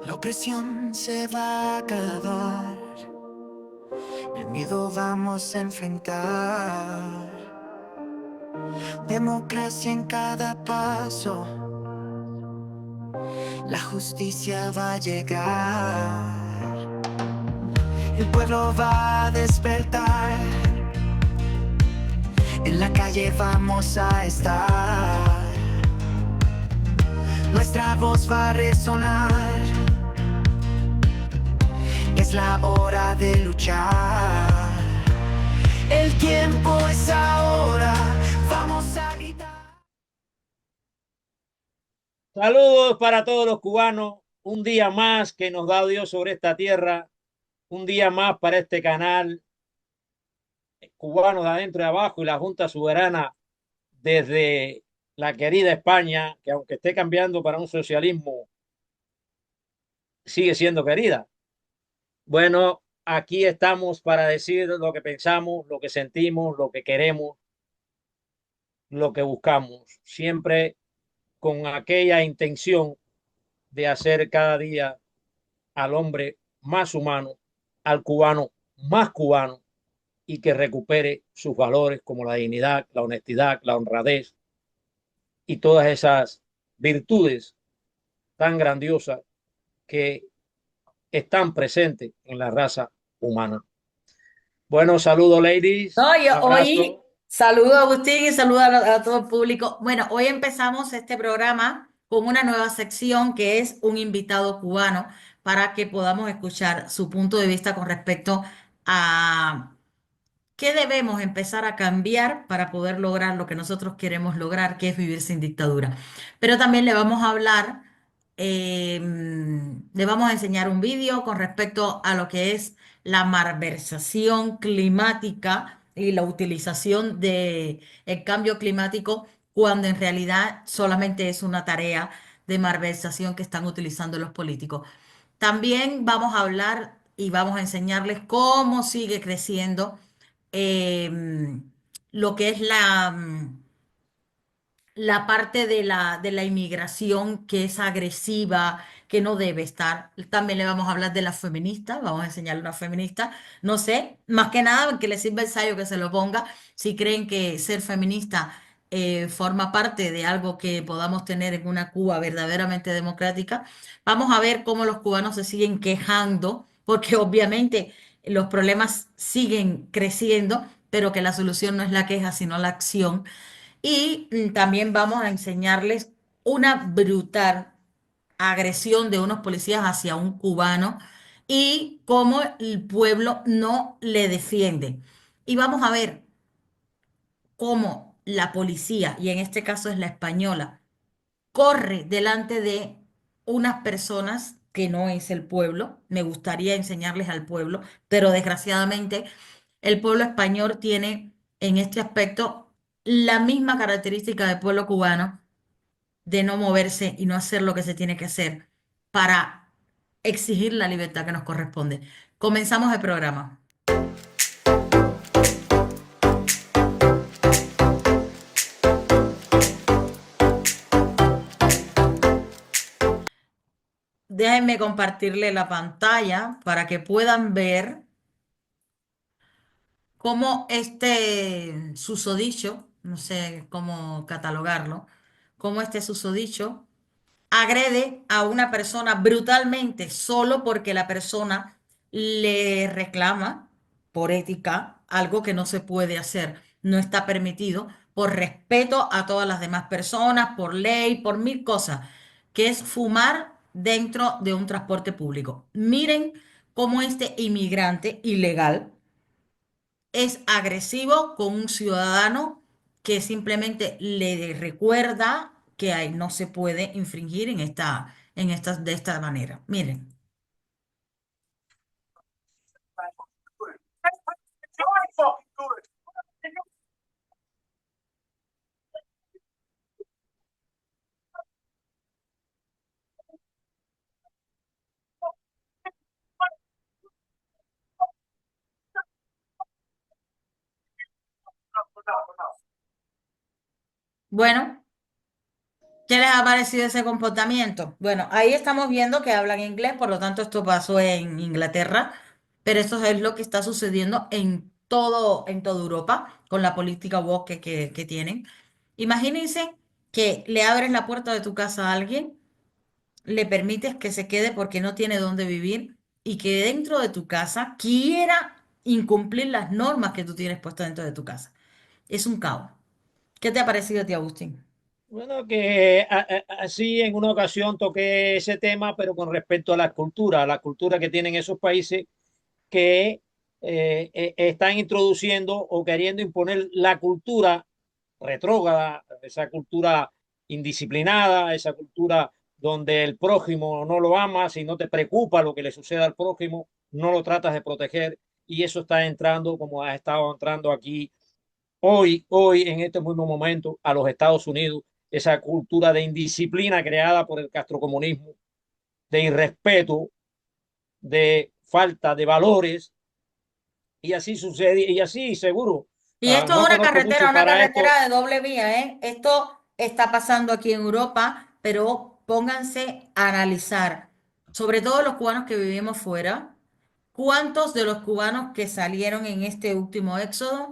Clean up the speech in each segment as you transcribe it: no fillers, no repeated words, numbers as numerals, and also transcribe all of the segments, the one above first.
La opresión se va a acabar, el miedo vamos a enfrentar. Democracia en cada paso, la justicia va a llegar. El pueblo va a despertar, en la calle vamos a estar. Nuestra voz va a resonar, es la hora de luchar. El tiempo es ahora, vamos a gritar. Saludos para todos los cubanos. Un día más que nos da Dios sobre esta tierra. Un día más para este canal cubano de adentro y abajo y la Junta Soberana desde la querida España, que aunque esté cambiando para un socialismo, sigue siendo querida. Bueno, aquí estamos para decir lo que pensamos, lo que sentimos, lo que queremos, lo que buscamos, siempre con aquella intención de hacer cada día al hombre más humano, al cubano más cubano y que recupere sus valores como la dignidad, la honestidad, la honradez y todas esas virtudes tan grandiosas que están presentes en la raza humana. Bueno, saludos, ladies. No, yo hoy Abrazo. saludo a Agustín y saludo a todo el público. Bueno, hoy empezamos este programa con una nueva sección que es un invitado cubano para que podamos escuchar su punto de vista con respecto a ¿qué debemos empezar a cambiar para poder lograr lo que nosotros queremos lograr, que es vivir sin dictadura? Pero también le vamos a hablar, le vamos a enseñar un vídeo con respecto a lo que es la malversación climática y la utilización de el cambio climático cuando en realidad solamente es una tarea de malversación que están utilizando los políticos. También vamos a hablar y vamos a enseñarles cómo sigue creciendo lo que es la parte de la inmigración que es agresiva, que no debe estar. También le vamos a hablar de las feministas, vamos a enseñarle una feminista. No sé, más que nada que le sirva el ensayo que se lo ponga. Si creen que ser feminista forma parte de algo que podamos tener en una Cuba verdaderamente democrática, vamos a ver cómo los cubanos se siguen quejando, porque obviamente los problemas siguen creciendo, pero que la solución no es la queja, sino la acción. Y también vamos a enseñarles una brutal agresión de unos policías hacia un cubano y cómo el pueblo no le defiende. Y vamos a ver cómo la policía, y en este caso es la española, corre delante de unas personas que no es el pueblo. Me gustaría enseñarles al pueblo, pero desgraciadamente el pueblo español tiene en este aspecto la misma característica del pueblo cubano de no moverse y no hacer lo que se tiene que hacer para exigir la libertad que nos corresponde. Comenzamos el programa. Déjenme compartirle la pantalla para que puedan ver cómo este susodicho, no sé cómo catalogarlo, cómo este susodicho agrede a una persona brutalmente solo porque la persona le reclama por ética algo que no se puede hacer, no está permitido, por respeto a todas las demás personas, por ley, por mil cosas, que es fumar dentro de un transporte público. Miren cómo este inmigrante ilegal es agresivo con un ciudadano que simplemente le recuerda que ahí no se puede infringir de esta manera. Miren. Bueno, ¿qué les ha parecido ese comportamiento? Bueno, ahí estamos viendo que hablan inglés, por lo tanto esto pasó en Inglaterra, pero eso es lo que está sucediendo en toda Europa con la política woke que tienen. Imagínense que le abres la puerta de tu casa a alguien, le permites que se quede porque no tiene dónde vivir y que dentro de tu casa quiera incumplir las normas que tú tienes puestas dentro de tu casa. Es un caos. ¿Qué te ha parecido a ti, Agustín? Bueno, que así en una ocasión toqué ese tema, pero con respecto a la cultura que tienen esos países que están introduciendo o queriendo imponer la cultura retrógrada, esa cultura indisciplinada, esa cultura donde el prójimo no lo ama, si no te preocupa lo que le suceda al prójimo, no lo tratas de proteger y eso está entrando como ha estado entrando aquí hoy en este mismo momento a los Estados Unidos, esa cultura de indisciplina creada por el castrocomunismo, de irrespeto, de falta de valores y así sucede y así seguro. Y esto No es conozco mucho una para esto. carretera de doble vía, ¿eh? Esto está pasando aquí en Europa, pero pónganse a analizar, sobre todo los cubanos que vivimos fuera, cuántos de los cubanos que salieron en este último éxodo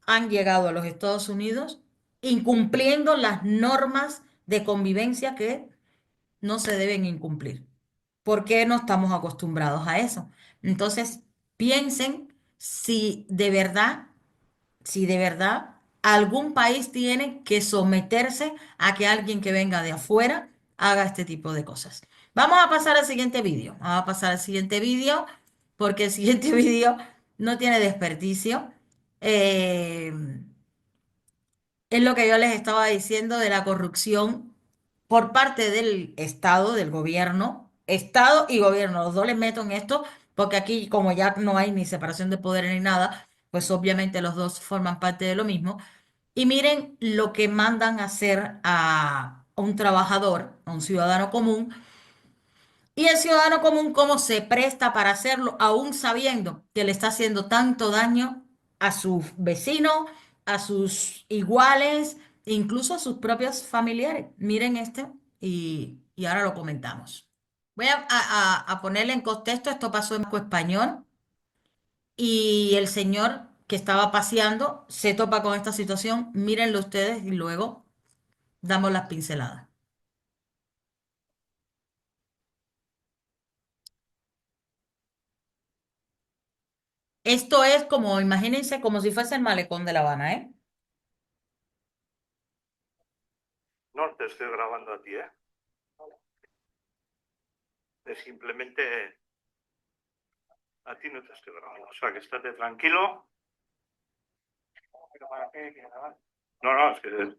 han llegado a los Estados Unidos incumpliendo las normas de convivencia que no se deben incumplir. ¿Por qué no estamos acostumbrados a eso? Entonces, piensen si de verdad algún país tiene que someterse a que alguien que venga de afuera haga este tipo de cosas. Vamos a pasar al siguiente vídeo. Vamos a pasar al siguiente vídeo porque el siguiente vídeo no tiene desperdicio. Eh, es lo que yo les estaba diciendo de la corrupción por parte del Estado, del gobierno, Estado y gobierno. Los dos les meto en esto porque aquí como ya no hay ni separación de poderes ni nada, pues obviamente los dos forman parte de lo mismo. Y miren lo que mandan hacer a un trabajador, a un ciudadano común, y el ciudadano común cómo se presta para hacerlo, aún sabiendo que le está haciendo tanto daño a sus vecinos, a sus iguales, incluso a sus propios familiares. Miren este y ahora lo comentamos. Voy a ponerle en contexto, esto pasó en Marco Español y el señor que estaba paseando se topa con esta situación. Mírenlo ustedes y luego damos las pinceladas. Esto es como, imagínense, como si fuese el malecón de La Habana, ¿eh? No te estoy grabando a ti, ¿eh? Es simplemente a ti no te estoy grabando. O sea, que estate tranquilo. No, no, es que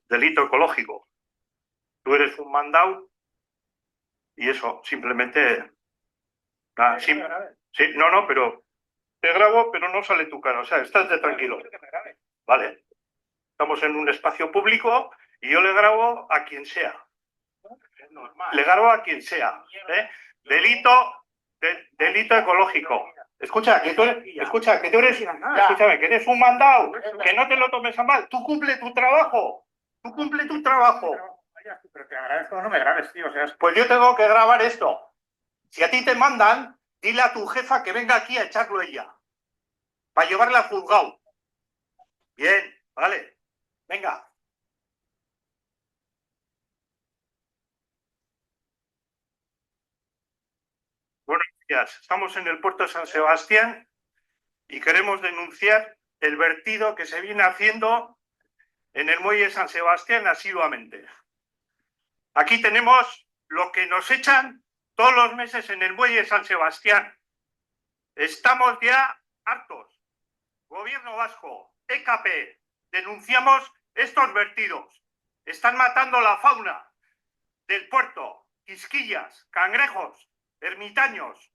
delito ecológico. Tú eres un mandado y eso, simplemente... Nada, sí, sí, no, no, pero te grabo, pero no sale tu cara. O sea, estate tranquilo. Vale. Estamos en un espacio público y yo le grabo a quien sea. Le grabo a quien sea. ¿Eh? Delito ecológico. Escucha, que tú eres, escúchame, que eres un mandado, que no te lo tomes a mal. Tú cumple tu trabajo. Tú cumple tu trabajo. Pero te agradezco, no me grabes, tío. O sea, Pues yo tengo que grabar esto. Si a ti te mandan, dile a tu jefa que venga aquí a echarlo ella. Para llevarla al juzgado. Bien, vale. Venga. Buenos días. Estamos en el puerto de San Sebastián y queremos denunciar el vertido que se viene haciendo en el muelle de San Sebastián asiduamente. Aquí tenemos lo que nos echan todos los meses en el muelle de San Sebastián. Estamos ya hartos. Gobierno vasco, EKP, denunciamos estos vertidos. Están matando la fauna del puerto, quisquillas, cangrejos, ermitaños.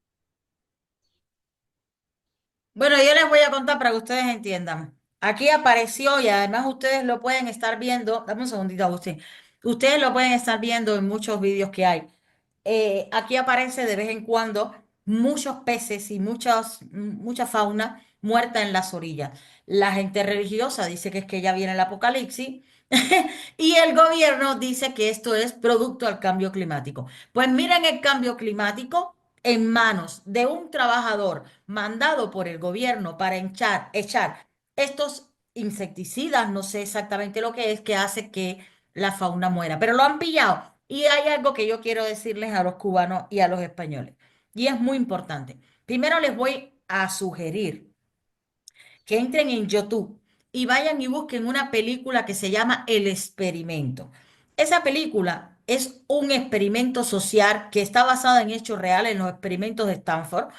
Bueno, yo les voy a contar para que ustedes entiendan. Aquí apareció y además ustedes lo pueden estar viendo. Dame un segundito, Agustín. Ustedes lo pueden estar viendo en muchos vídeos que hay. Aquí aparece de vez en cuando muchos peces y mucha fauna muerta en las orillas. La gente religiosa dice que es que ya viene el apocalipsis Y el gobierno dice que esto es producto del cambio climático. Pues miren el cambio climático en manos de un trabajador mandado por el gobierno para echar estos insecticidas, no sé exactamente lo que es, que hace que la fauna muera, pero lo han pillado. Y hay algo que yo quiero decirles a los cubanos y a los españoles, y es muy importante. Primero les voy a sugerir que entren en YouTube y vayan y busquen una película que se llama El Experimento. Esa película es un experimento social que está basada en hechos reales, en los experimentos de Stanford,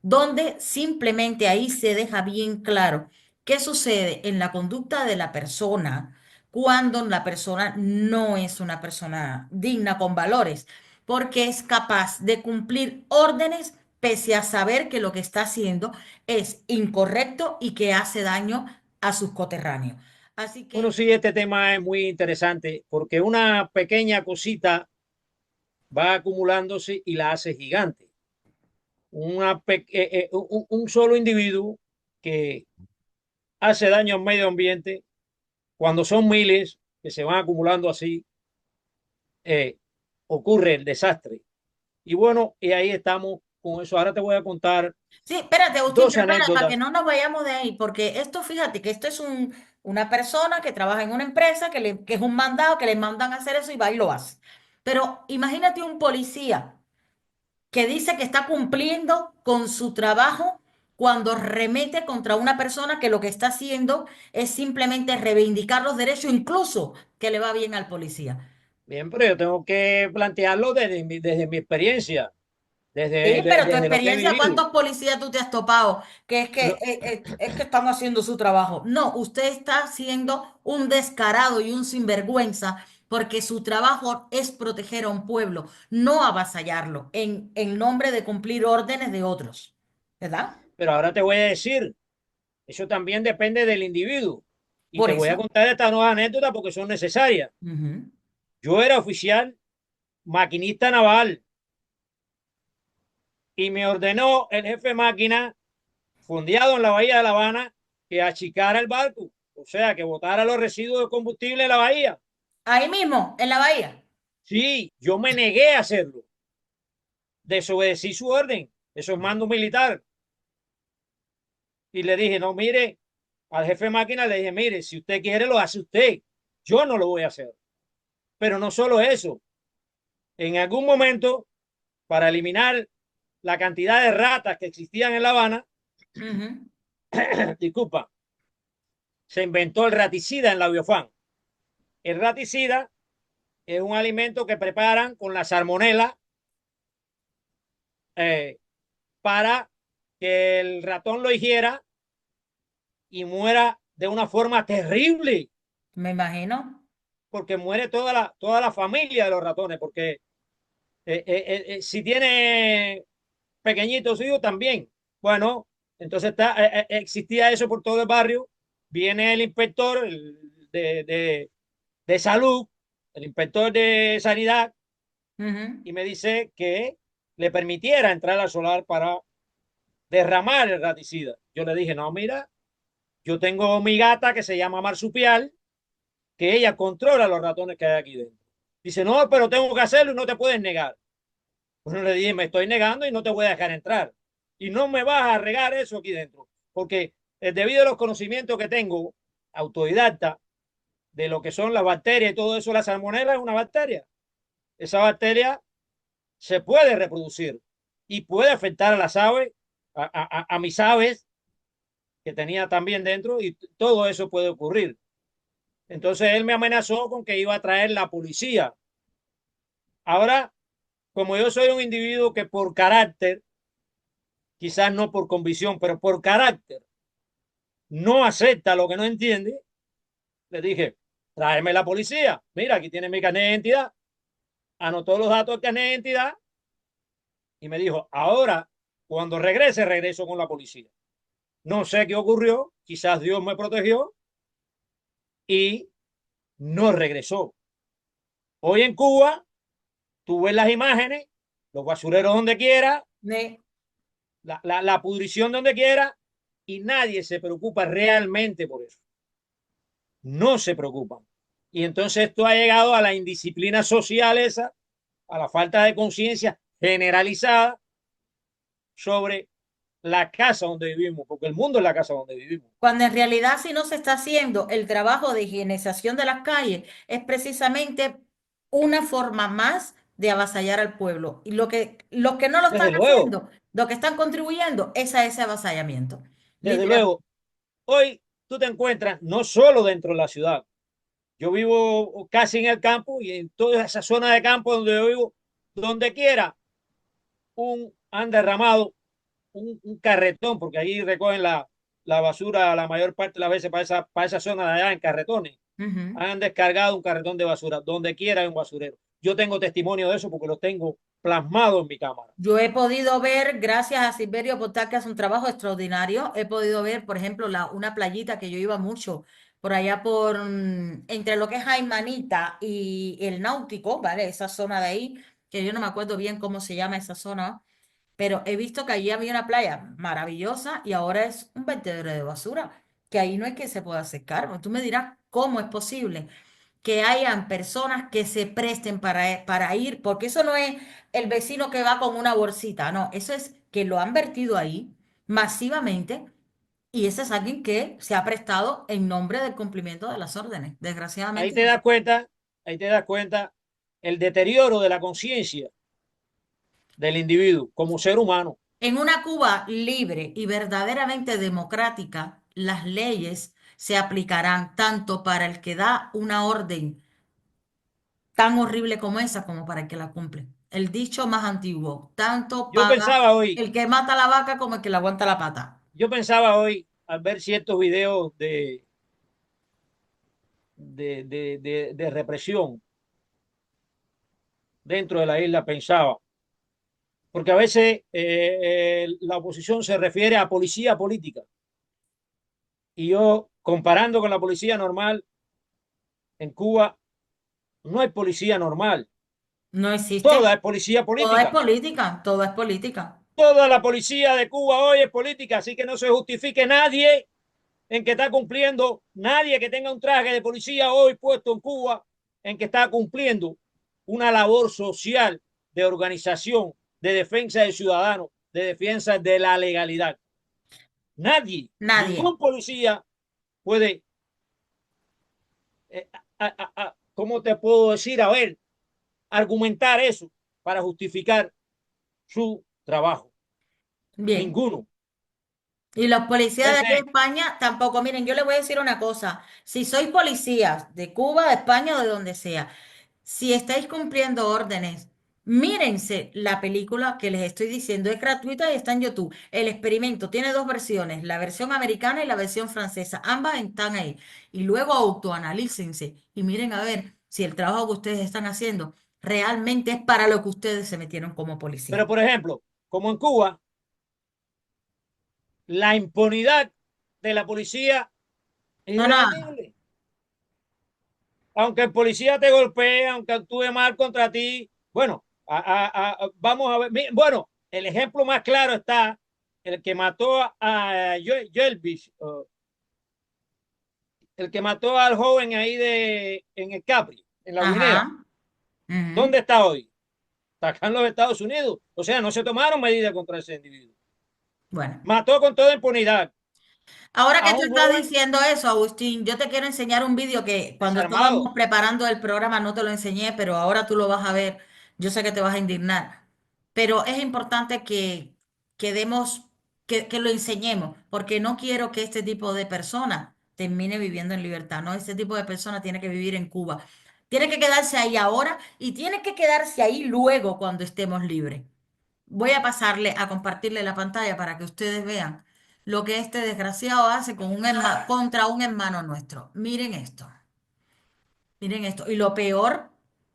donde simplemente ahí se deja bien claro qué sucede en la conducta de la persona cuando la persona no es una persona digna con valores, porque es capaz de cumplir órdenes pese a saber que lo que está haciendo es incorrecto y que hace daño a sus coterráneos. Así Bueno, que, sí, este tema es muy interesante porque una pequeña cosita va acumulándose y la hace gigante. Un solo individuo que hace daño al medio ambiente, cuando son miles que se van acumulando así, eh, ocurre el desastre. Y bueno, y ahí estamos con eso. Ahora te voy a contar sí, espérate, Agustín, dos pero espera, para que anécdotas. no nos vayamos de ahí, porque esto, fíjate que esto es una persona que trabaja en una empresa, que es un mandado, que le mandan a hacer eso y va y lo hace. Pero imagínate un policía que dice que está cumpliendo con su trabajo cuando remete contra una persona que lo que está haciendo es simplemente reivindicar los derechos, incluso que le va bien al policía. Bien, pero yo tengo que plantearlo desde mi experiencia, Sí, pero tu desde lo que he experiencia, vivido. ¿cuántos policías tú te has topado? Que No, es que están haciendo su trabajo. No, usted está siendo un descarado y un sinvergüenza porque su trabajo es proteger a un pueblo, no avasallarlo en nombre de cumplir órdenes de otros. ¿Verdad? pero ahora te voy a decir, eso también depende del individuo. Y Por te voy a eso. contar estas nuevas anécdotas porque son necesarias. Ujú. Yo era oficial maquinista naval y me ordenó el jefe de máquina, fondeado en la bahía de La Habana, que achicara el barco, o sea, que botara los residuos de combustible en la bahía. Ahí mismo, en la bahía. Sí, yo me negué a hacerlo, desobedecí su orden, eso es mando militar. Y le dije, no, mire, al jefe de máquina le dije, mire, si usted quiere, lo hace usted, yo no lo voy a hacer. Pero no solo eso, en algún momento, para eliminar la cantidad de ratas que existían en La Habana, Ujú. disculpa, se inventó el raticida en la biofán. El raticida es un alimento que preparan con la salmonela eh, para que el ratón lo hiciera y muera de una forma terrible, Me imagino. porque muere toda la familia de los ratones, porque si tiene pequeñitos hijos también. Bueno, entonces existía eso por todo el barrio. Viene el inspector de salud, el inspector de sanidad, Ujú. y me dice que le permitiera entrar al solar para derramar el raticida. Yo le dije, no, mira, yo tengo mi gata que se llama marsupial, que ella controla los ratones que hay aquí dentro. Dice, no, pero tengo que hacerlo y no te puedes negar. Bueno, le dije, me estoy negando y no te voy a dejar entrar. Y no me vas a regar eso aquí dentro, porque debido a los conocimientos que tengo, autodidacta, de lo que son las bacterias y todo eso, la salmonela es una bacteria. Esa bacteria se puede reproducir y puede afectar a las aves, a mis aves que tenía también dentro, y todo eso puede ocurrir. Entonces él me amenazó con que iba a traer la policía. Ahora, como yo soy un individuo que por carácter, quizás no por convicción, pero por carácter, no acepta lo que no entiende, le dije, tráeme la policía. Mira, aquí tiene mi carnet de identidad. Anotó los datos del carnet de identidad y me dijo, ahora, cuando regrese, regreso con la policía. No sé qué ocurrió, quizás Dios me protegió y no regresó. Hoy en Cuba, tú ves las imágenes, los basureros donde quiera, Ne- la pudrición donde quiera, y nadie se preocupa realmente por eso. No se preocupan. Y entonces esto ha llegado a la indisciplina social esa, a la falta de conciencia generalizada sobre la casa donde vivimos, porque el mundo es la casa donde vivimos. Cuando en realidad si no se está haciendo el trabajo de higienización de las calles, es precisamente una forma más de avasallar al pueblo. Y los que no lo están Desde luego, haciendo, lo que están contribuyendo es a ese avasallamiento. desde Literal. luego. Hoy tú te encuentras no solo dentro de la ciudad. Yo vivo casi en el campo y en toda esa zona de campo donde yo vivo, donde quiera, han derramado un carretón, porque ahí recogen la basura la mayor parte de las veces para esa zona de allá en carretones. Ujú. Han descargado un carretón de basura, donde quiera hay un basurero. Yo tengo testimonio de eso porque lo tengo plasmado en mi cámara. Yo he podido ver, gracias a Silverio Portal, que hace un trabajo extraordinario, he podido ver, por ejemplo, una playita que yo iba mucho por allá entre lo que es Jaimanita y el Náutico, ¿vale? Esa zona de ahí, que yo no me acuerdo bien cómo se llama esa zona, pero he visto que allí había una playa maravillosa y ahora es un vertedero de basura, que ahí no es que se pueda hacer cargo. Tú me dirás cómo es posible que hayan personas que se presten para ir, porque eso no es el vecino que va con una bolsita, no, eso es que lo han vertido ahí masivamente y ese es alguien que se ha prestado en nombre del cumplimiento de las órdenes. Ahí Desgraciadamente, te das cuenta, ahí te das cuenta el deterioro de la conciencia del individuo como ser humano. en una Cuba libre y verdaderamente democrática, las leyes se aplicarán tanto para el que da una orden tan horrible como esa, como para el que la cumple. El dicho más antiguo, tanto Yo paga pensaba hoy, el que mata la vaca como el que le aguanta la pata. yo pensaba hoy al ver ciertos videos de represión dentro de la isla, pensaba, porque a veces la oposición se refiere a policía política y yo comparando con la policía normal en Cuba, no hay policía normal, No existe. toda es policía Todo es política. política, todo es política. Toda la policía de Cuba hoy es política, así que no se justifique nadie en que está cumpliendo, nadie que tenga un traje de policía hoy puesto en Cuba, en que está cumpliendo una labor social de organización, de defensa del ciudadano, de defensa de la legalidad. Nadie, Nadie. ningún policía puede, ¿cómo te puedo decir? A ver, argumentar eso para justificar su trabajo. Bien. Ninguno. Y los policías de aquí de Entonces, España tampoco. Miren, yo les voy a decir una cosa. Si sois policías de Cuba, de España o de donde sea, si estáis cumpliendo órdenes, mírense la película que les estoy diciendo. Es gratuita y está en YouTube. El experimento tiene dos versiones, la versión americana y la versión francesa. Ambas están ahí. Y luego autoanalícense y miren a ver si el trabajo que ustedes están haciendo realmente es para lo que ustedes se metieron como policía. pero por ejemplo, como en Cuba, la impunidad de la policía es No, nada. irrebatible. Aunque el policía te golpee, aunque actúe mal contra ti, bueno, vamos a ver. Bueno, el ejemplo más claro está el que mató a Jelvis, el que mató al joven ahí en el Capri, en la Guinea. Ajá. Ujú. ¿Dónde está hoy? Está acá en los Estados Unidos. O sea, no se tomaron medidas contra ese individuo. Bueno. Mató con toda impunidad Ahora que a tú un estás joven diciendo eso, Agustín, yo te quiero enseñar un vídeo que cuando estábamos desarmado. preparando el programa no te lo enseñé, pero ahora tú lo vas a ver. Yo sé que te vas a indignar, pero es importante que demos, que lo enseñemos, porque no quiero que este tipo de persona termine viviendo en libertad, ¿no? Este tipo de persona tiene que vivir en Cuba. Tiene que quedarse ahí ahora y tiene que quedarse ahí luego cuando estemos libres. Voy a pasarle a compartirle la pantalla para que ustedes vean lo que este desgraciado hace contra un hermano nuestro. Miren esto, miren esto. Y lo peor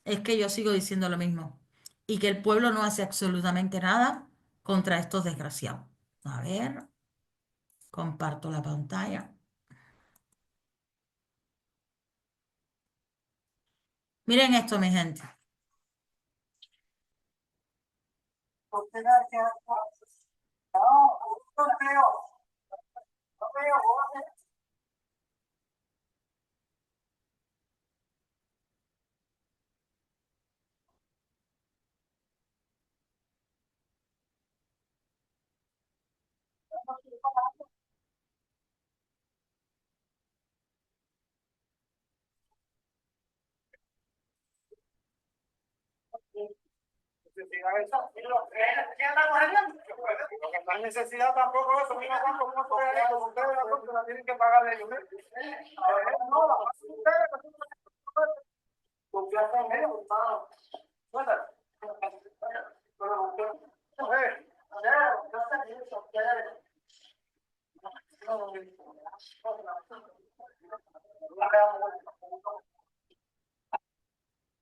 es que yo sigo diciendo lo mismo y que el pueblo no hace absolutamente nada contra estos desgraciados. A ver, comparto la pantalla. Miren esto, mi gente. No hay necesidad tampoco de eso. Mira cuánto ustedes la tienen que pagar ellos. No, la pagan ustedes. Confianza en ellos, hermano.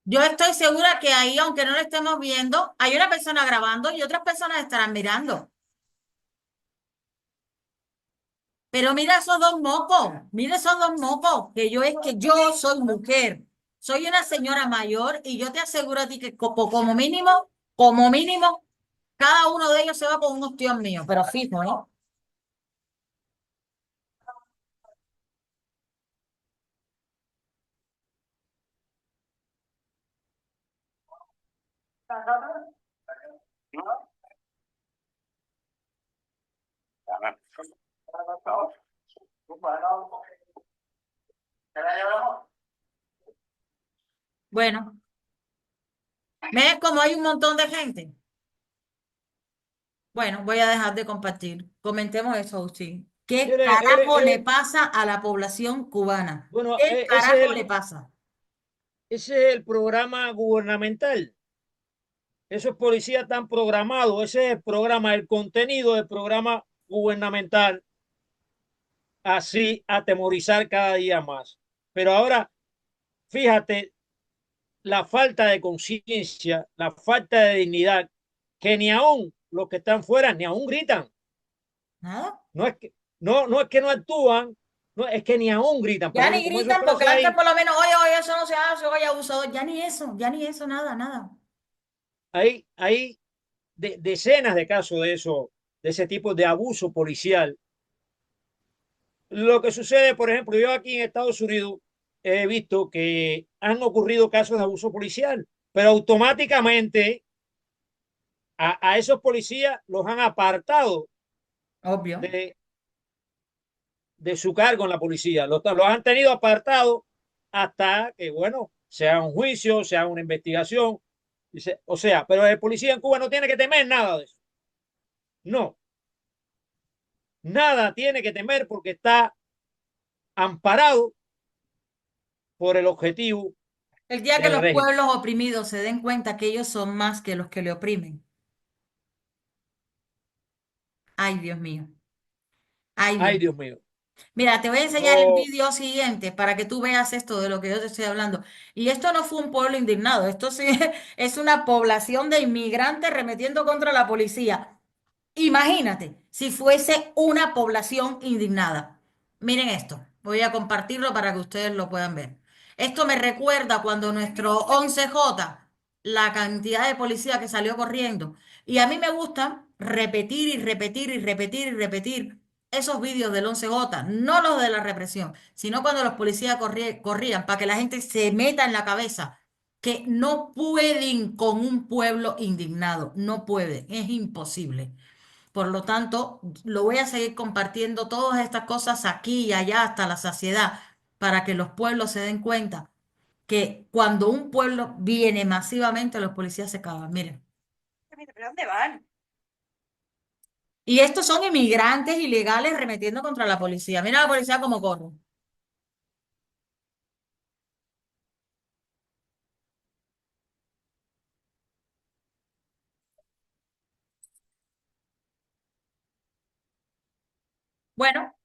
Yo estoy segura que ahí, aunque no lo estemos viendo, hay una persona grabando y otras personas estarán mirando. Pero mira esos dos mocos, que yo soy mujer, soy una señora mayor y yo te aseguro a ti que como mínimo, cada uno de ellos se va con unos tíos míos, pero fijo, ¿eh? Bueno, ¿ves cómo hay un montón de gente? Bueno, voy a dejar de compartir. Comentemos eso, Agustín. ¿Qué Mire, carajo le pasa a la población cubana? bueno, ¿Qué carajo le pasa? ese es el programa gubernamental. Esos policías están programados. Ese es el programa, el contenido del programa gubernamental. Así atemorizar cada día más. Pero ahora, fíjate, la falta de conciencia, la falta de dignidad, que ni aún los que están fuera, ni aún gritan. ¿Nada? No es que no actúan, no, es que ni aún gritan. Ya Pero ni como esos gritan porque presos antes ahí, por lo menos, oye, eso no se hace, oye, abusador. Ya ni eso, nada. hay decenas de casos de eso, de ese tipo de abuso policial. Lo que sucede, por ejemplo, yo aquí en Estados Unidos he visto que han ocurrido casos de abuso policial, pero automáticamente a esos policías los han apartado Obvio. de su cargo en la policía. Los han tenido apartados hasta que, bueno, sea un juicio, sea una investigación. O sea, pero el policía en Cuba no tiene que temer nada de eso. No, nada tiene que temer porque está amparado por el objetivo El día que del los régimen. pueblos oprimidos se den cuenta que ellos son más que los que le oprimen. Ay, Dios mío. Ay, Dios. Ay, Dios mío. Mira, te voy a enseñar el Yo, vídeo siguiente para que tú veas esto de lo que yo te estoy hablando. Y esto no fue un pueblo indignado, esto sí es una población de inmigrantes remetiendo contra la policía. Imagínate si fuese una población indignada. Miren esto, voy a compartirlo para que ustedes lo puedan ver. Esto me recuerda cuando nuestro 11J, la cantidad de policía que salió corriendo. Y a mí me gusta repetir y repetir y repetir y repetir esos vídeos del 11J, no los de la represión, sino cuando los policías corrían para que la gente se meta en la cabeza que no pueden con un pueblo indignado, no pueden, es imposible. Por lo tanto, lo voy a seguir compartiendo todas estas cosas aquí y allá hasta la saciedad para que los pueblos se den cuenta que cuando un pueblo viene masivamente, los policías se cagan. Miren. ¿Pero dónde van? Y estos son inmigrantes ilegales remetiendo contra la policía. Mira la policía como corre. Bueno,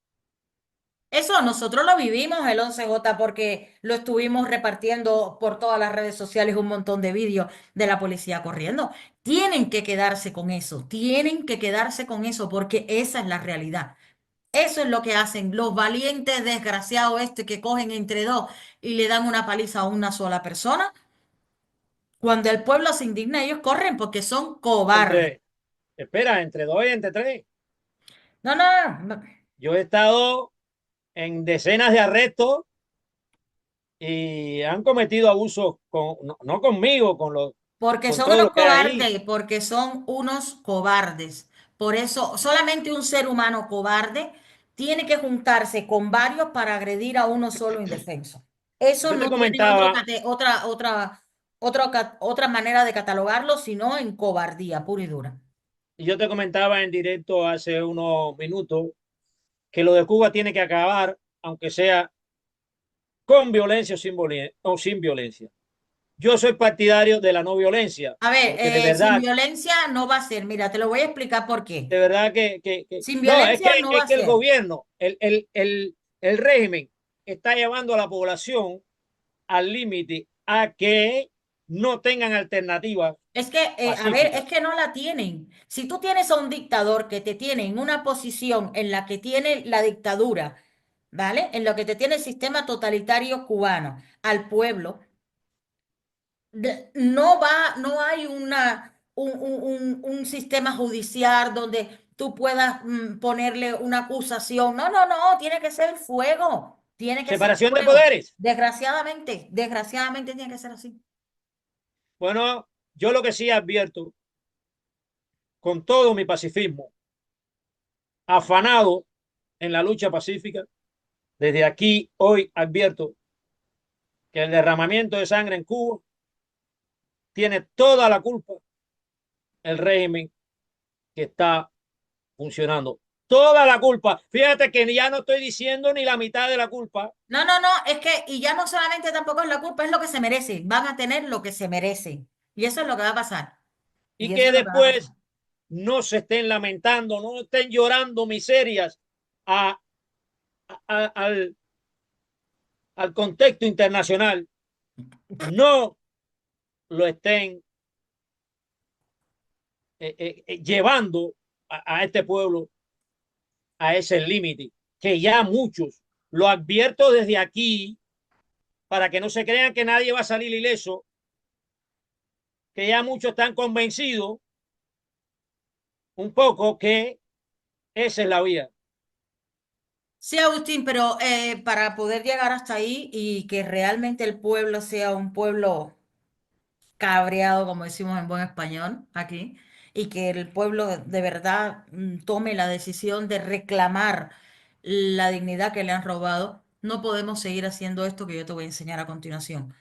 eso nosotros lo vivimos el 11J porque lo estuvimos repartiendo por todas las redes sociales un montón de vídeos de la policía corriendo. Tienen que quedarse con eso, tienen que quedarse con eso porque esa es la realidad. Eso es lo que hacen los valientes desgraciados que cogen entre dos y le dan una paliza a una sola persona. Cuando el pueblo se indigna, ellos corren porque son cobardes. entre, espera, entre dos y entre tres. No, no, no, no, Yo he estado en decenas de arrestos y han cometido abusos no conmigo, porque con son todo unos lo que hay ahí. cobardes, porque son unos cobardes, Por eso, solamente un ser humano cobarde tiene que juntarse con varios para agredir a uno solo indefenso. Eso Yo te no tiene otro, comentaba, otra manera de catalogarlo, sino en cobardía pura y dura. yo te comentaba en directo hace unos minutos que lo de Cuba tiene que acabar, aunque sea con violencia o sin violencia. Yo soy partidario de la no violencia, A ver, porque sin violencia no va a ser. Mira, te lo voy a explicar por qué. de verdad Sin no, violencia no va es a que el ser. gobierno, el régimen está llevando a la población al límite a que no tengan alternativas Es que, a ver, pacíficas. es que no la tienen. Si tú tienes a un dictador que te tiene en una posición en la que tiene la dictadura, ¿vale? En lo que te tiene el sistema totalitario cubano, al pueblo, no hay un sistema judicial donde tú puedas ponerle una acusación. No, no, no, tiene que ser fuego. Tiene que ser Separación de fuego. poderes. Desgraciadamente tiene que ser así. Bueno, yo lo que sí advierto con todo mi pacifismo, afanado en la lucha pacífica, desde aquí hoy advierto que el derramamiento de sangre en Cuba tiene toda la culpa el régimen que está funcionando. Toda la culpa. Fíjate que ya no estoy diciendo ni la mitad de la culpa No, no, no, es que, y ya no solamente tampoco es la culpa, es lo que se merecen. Van a tener lo que se merecen. Y eso es lo que va a pasar. y Y eso que es lo que va a pasar. después no se estén lamentando, no estén llorando miserias a, al, al contexto internacional, no lo estén llevando a este pueblo a ese límite, que ya muchos, lo advierto desde aquí, para que no se crean que nadie va a salir ileso, que ya muchos están convencidos un poco que esa es la vía. Sí, Agustín, pero para poder llegar hasta ahí y que realmente el pueblo sea un pueblo cabreado, como decimos en buen español aquí, y que el pueblo de verdad tome la decisión de reclamar la dignidad que le han robado, no podemos seguir haciendo esto que yo te voy a enseñar a continuación,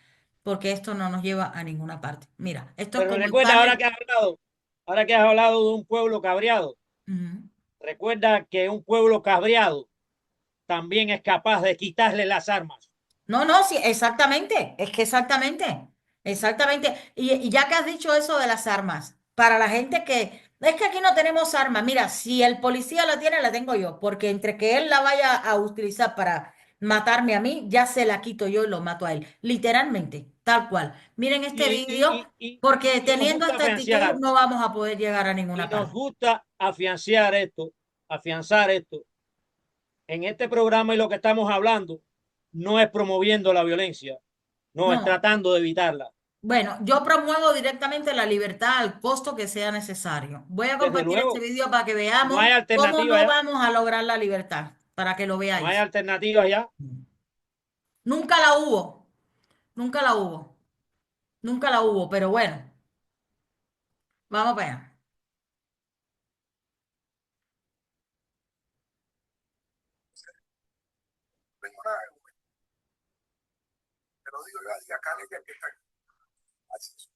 porque esto no nos lleva a ninguna parte. Mira, esto es Pero como recuerda, echarle... ahora que has hablado de un pueblo cabreado, Ujú. recuerda que un pueblo cabreado también es capaz de quitarle las armas. No, no, sí, exactamente, es que exactamente. Y ya que has dicho eso de las armas, para la gente que, es que aquí no tenemos armas, mira, si el policía la tiene, la tengo yo, porque entre que él la vaya a utilizar para matarme a mí, ya se la quito yo y lo mato a él, literalmente, tal cual. Miren este vídeo, porque Y nos teniendo gusta esta actitud afianzar, no vamos a poder llegar a y ninguna nos parte. gusta afianzar esto en este programa y lo que estamos hablando no es promoviendo la violencia, no es No. tratando de evitarla. Bueno, yo promuevo directamente la libertad al costo que sea necesario. Voy a Desde compartir este luego, video para que no hay veamos cómo alternativa no ya, vamos a lograr la libertad, para que lo no hay veáis. alternativa ya. Nunca la hubo, nunca la hubo, nunca la hubo, pero bueno, vamos para allá. Tengo nada, te lo digo yo, y acá en el que está así.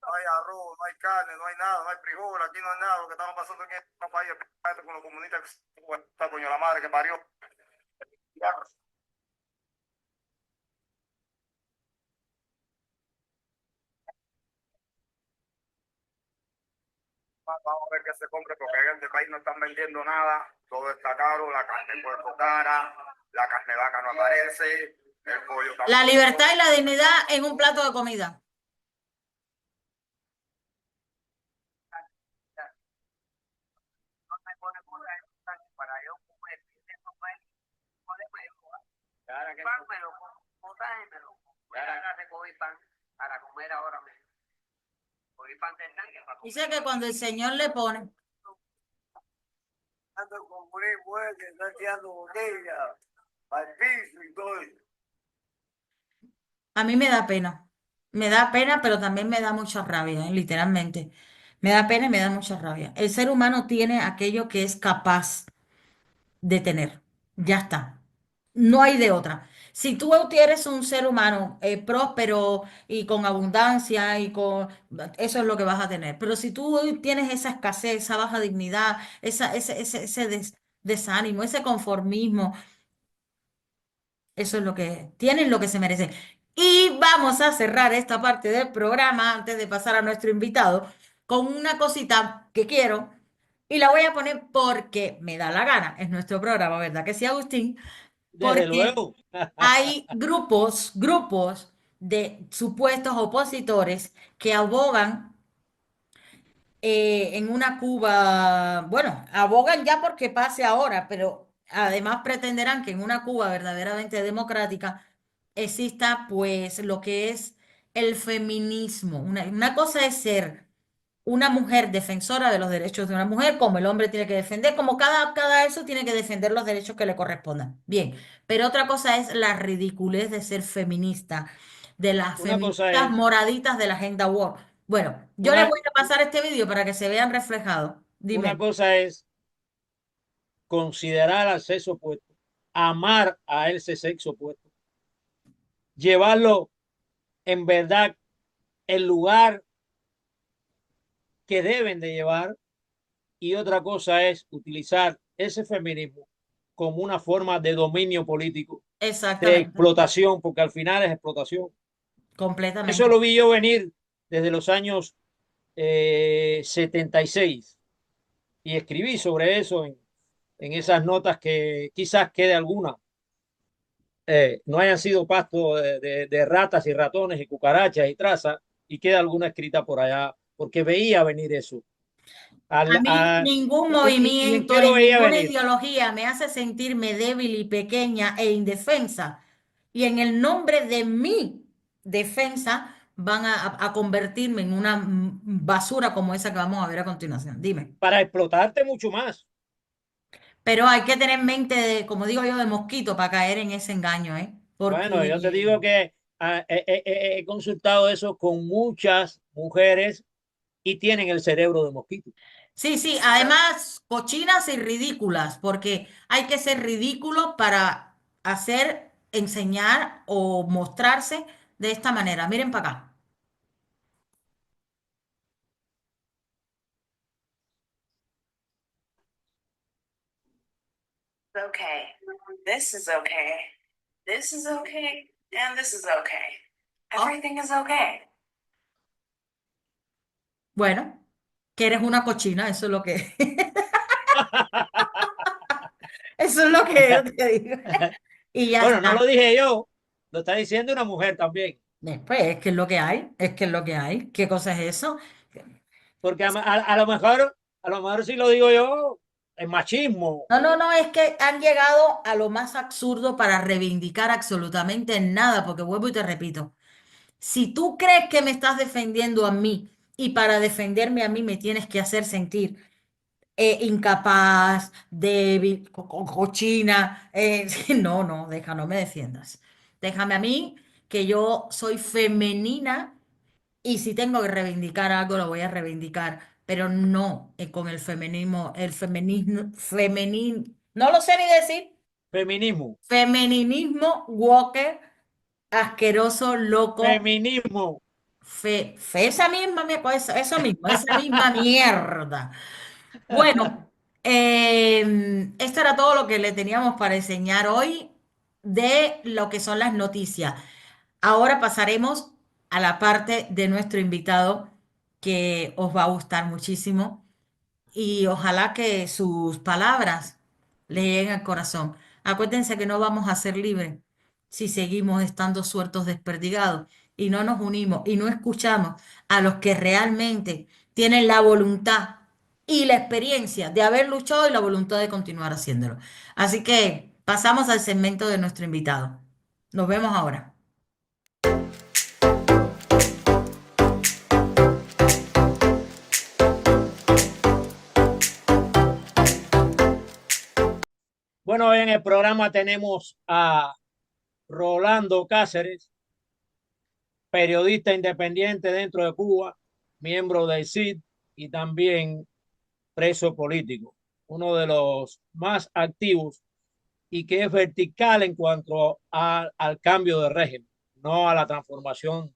No hay arroz, no hay carne, no hay nada, no hay frijol, aquí no hay nada. Lo que estamos pasando en este país con los comunistas, está coño la madre que parió. Vamos a ver qué se compre porque en este país no están vendiendo nada, todo está caro, la carne de puerco cara, la carne de vaca no aparece, el pollo tampoco. La libertad y la dignidad en un plato de comida. Dice que cuando el Señor le pone, Con que está tirando botellas al piso y todo eso. a mí me da pena, pero también me da mucha rabia, literalmente. Me da pena y me da mucha rabia. El ser humano tiene aquello que es capaz de tener. Ya está. No hay de otra. Si tú eres un ser humano próspero y con abundancia y con eso es lo que vas a tener. Pero si tú tienes esa escasez, esa baja dignidad, ese desánimo, ese conformismo, eso es lo que tienen, lo que se merecen. Y vamos a cerrar esta parte del programa antes de pasar a nuestro invitado con una cosita que quiero y la voy a poner porque me da la gana. Es nuestro programa, ¿verdad que sí, Agustín? Desde Porque luego. hay grupos de supuestos opositores que abogan en una Cuba, bueno, abogan ya porque pase ahora, pero además pretenderán que en una Cuba verdaderamente democrática exista pues lo que es el feminismo. Una cosa es ser una mujer defensora de los derechos de una mujer, como el hombre tiene que defender, como cada eso tiene que defender los derechos que le correspondan. Bien, pero otra cosa es la ridiculez de ser feminista, de las Una cosa feministas es, moraditas de la agenda War. Bueno, yo les una, voy a pasar este vídeo para que se vean reflejados. una Dime. cosa es considerar al sexo opuesto, amar a ese sexo opuesto, llevarlo en verdad el lugar que deben de llevar, y otra cosa es utilizar ese feminismo como una forma de dominio político, de Exactamente, explotación, porque al final es explotación. Eso completamente. lo vi yo venir desde los años 76 y escribí sobre eso en esas notas que quizás quede alguna no hayan sido pasto de ratas y ratones y cucarachas y trazas y queda alguna escrita por allá, porque veía venir eso. A mí ningún Y en movimiento qué lo ni veía ninguna venir. ideología me hace sentirme débil y pequeña e indefensa. Y en el nombre de mi defensa van a convertirme en una basura como esa que vamos a ver a continuación. Dime. Para explotarte mucho más. Pero hay que tener mente de, como digo yo, de mosquito para caer en ese engaño, ¿eh? Bueno, yo te Porque digo que he consultado eso con muchas mujeres y tienen el cerebro de mosquito. sí, sí, además cochinas y ridículas, porque hay que ser ridículo para hacer, enseñar o mostrarse de esta manera. Miren para acá. Okay. This is okay. This is okay. And this is okay. Oh, Everything is okay. bueno, que eres una cochina, eso es lo que, eso es lo que yo te digo. Y ya Bueno, no lo está. dije yo, lo está diciendo una mujer también, Después, es que es lo que hay, es que es lo que hay. ¿Qué cosa es eso? porque a lo mejor si lo digo yo, es machismo. No, no, no, es que han llegado a lo más absurdo para reivindicar absolutamente nada, porque vuelvo y te repito. Si tú crees que me estás defendiendo a mí y para defenderme a mí me tienes que hacer sentir incapaz, débil, cochina, no, no, no me defiendas. Déjame a mí que yo soy femenina y si tengo que reivindicar algo lo voy a reivindicar, pero no con el feminismo, no lo sé ni decir, Feminismo, femeninismo, walker, asqueroso, loco. feminismo. Esa misma, eso mismo, esa misma mierda. Bueno, esto era todo lo que le teníamos para enseñar hoy de lo que son las noticias. Ahora pasaremos a la parte de nuestro invitado que os va a gustar muchísimo y ojalá que sus palabras le lleguen al corazón. Acuérdense que no vamos a ser libres si seguimos estando sueltos desperdigados y no nos unimos y no escuchamos a los que realmente tienen la voluntad y la experiencia de haber luchado y la voluntad de continuar haciéndolo. Así que pasamos al segmento de nuestro invitado. Nos vemos ahora. Bueno, hoy en el programa tenemos a Rolando Cáceres, periodista independiente dentro de Cuba, miembro del CID y también preso político, uno de los más activos y que es vertical en cuanto al cambio de régimen, no a la transformación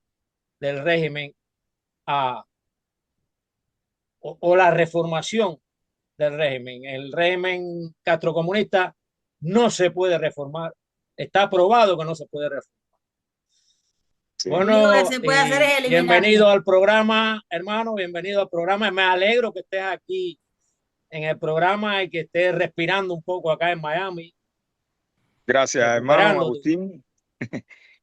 del régimen a, o la reformación del régimen. El régimen castrocomunista no se puede reformar. Está probado que no se puede reformar. Sí. Lo único que Bueno, se puede hacer es bienvenido eliminarlo. al programa, hermano, bienvenido al programa. Me alegro que estés aquí en el programa y que estés respirando un poco acá en Miami, Gracias, hermano recuperándote. Agustín.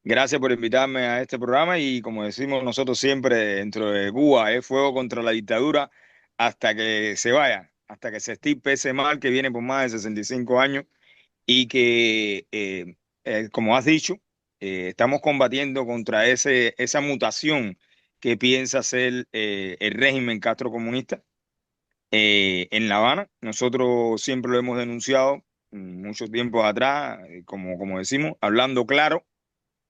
Gracias por invitarme a este programa y como decimos nosotros siempre dentro de Cuba, es fuego contra la dictadura hasta que se vaya, hasta que se extirpe ese mal que viene por más de 65 años y que, como has dicho, estamos combatiendo contra esa mutación que piensa hacer el régimen castrocomunista en La Habana. Nosotros siempre lo hemos denunciado mucho tiempo atrás, como decimos, hablando claro,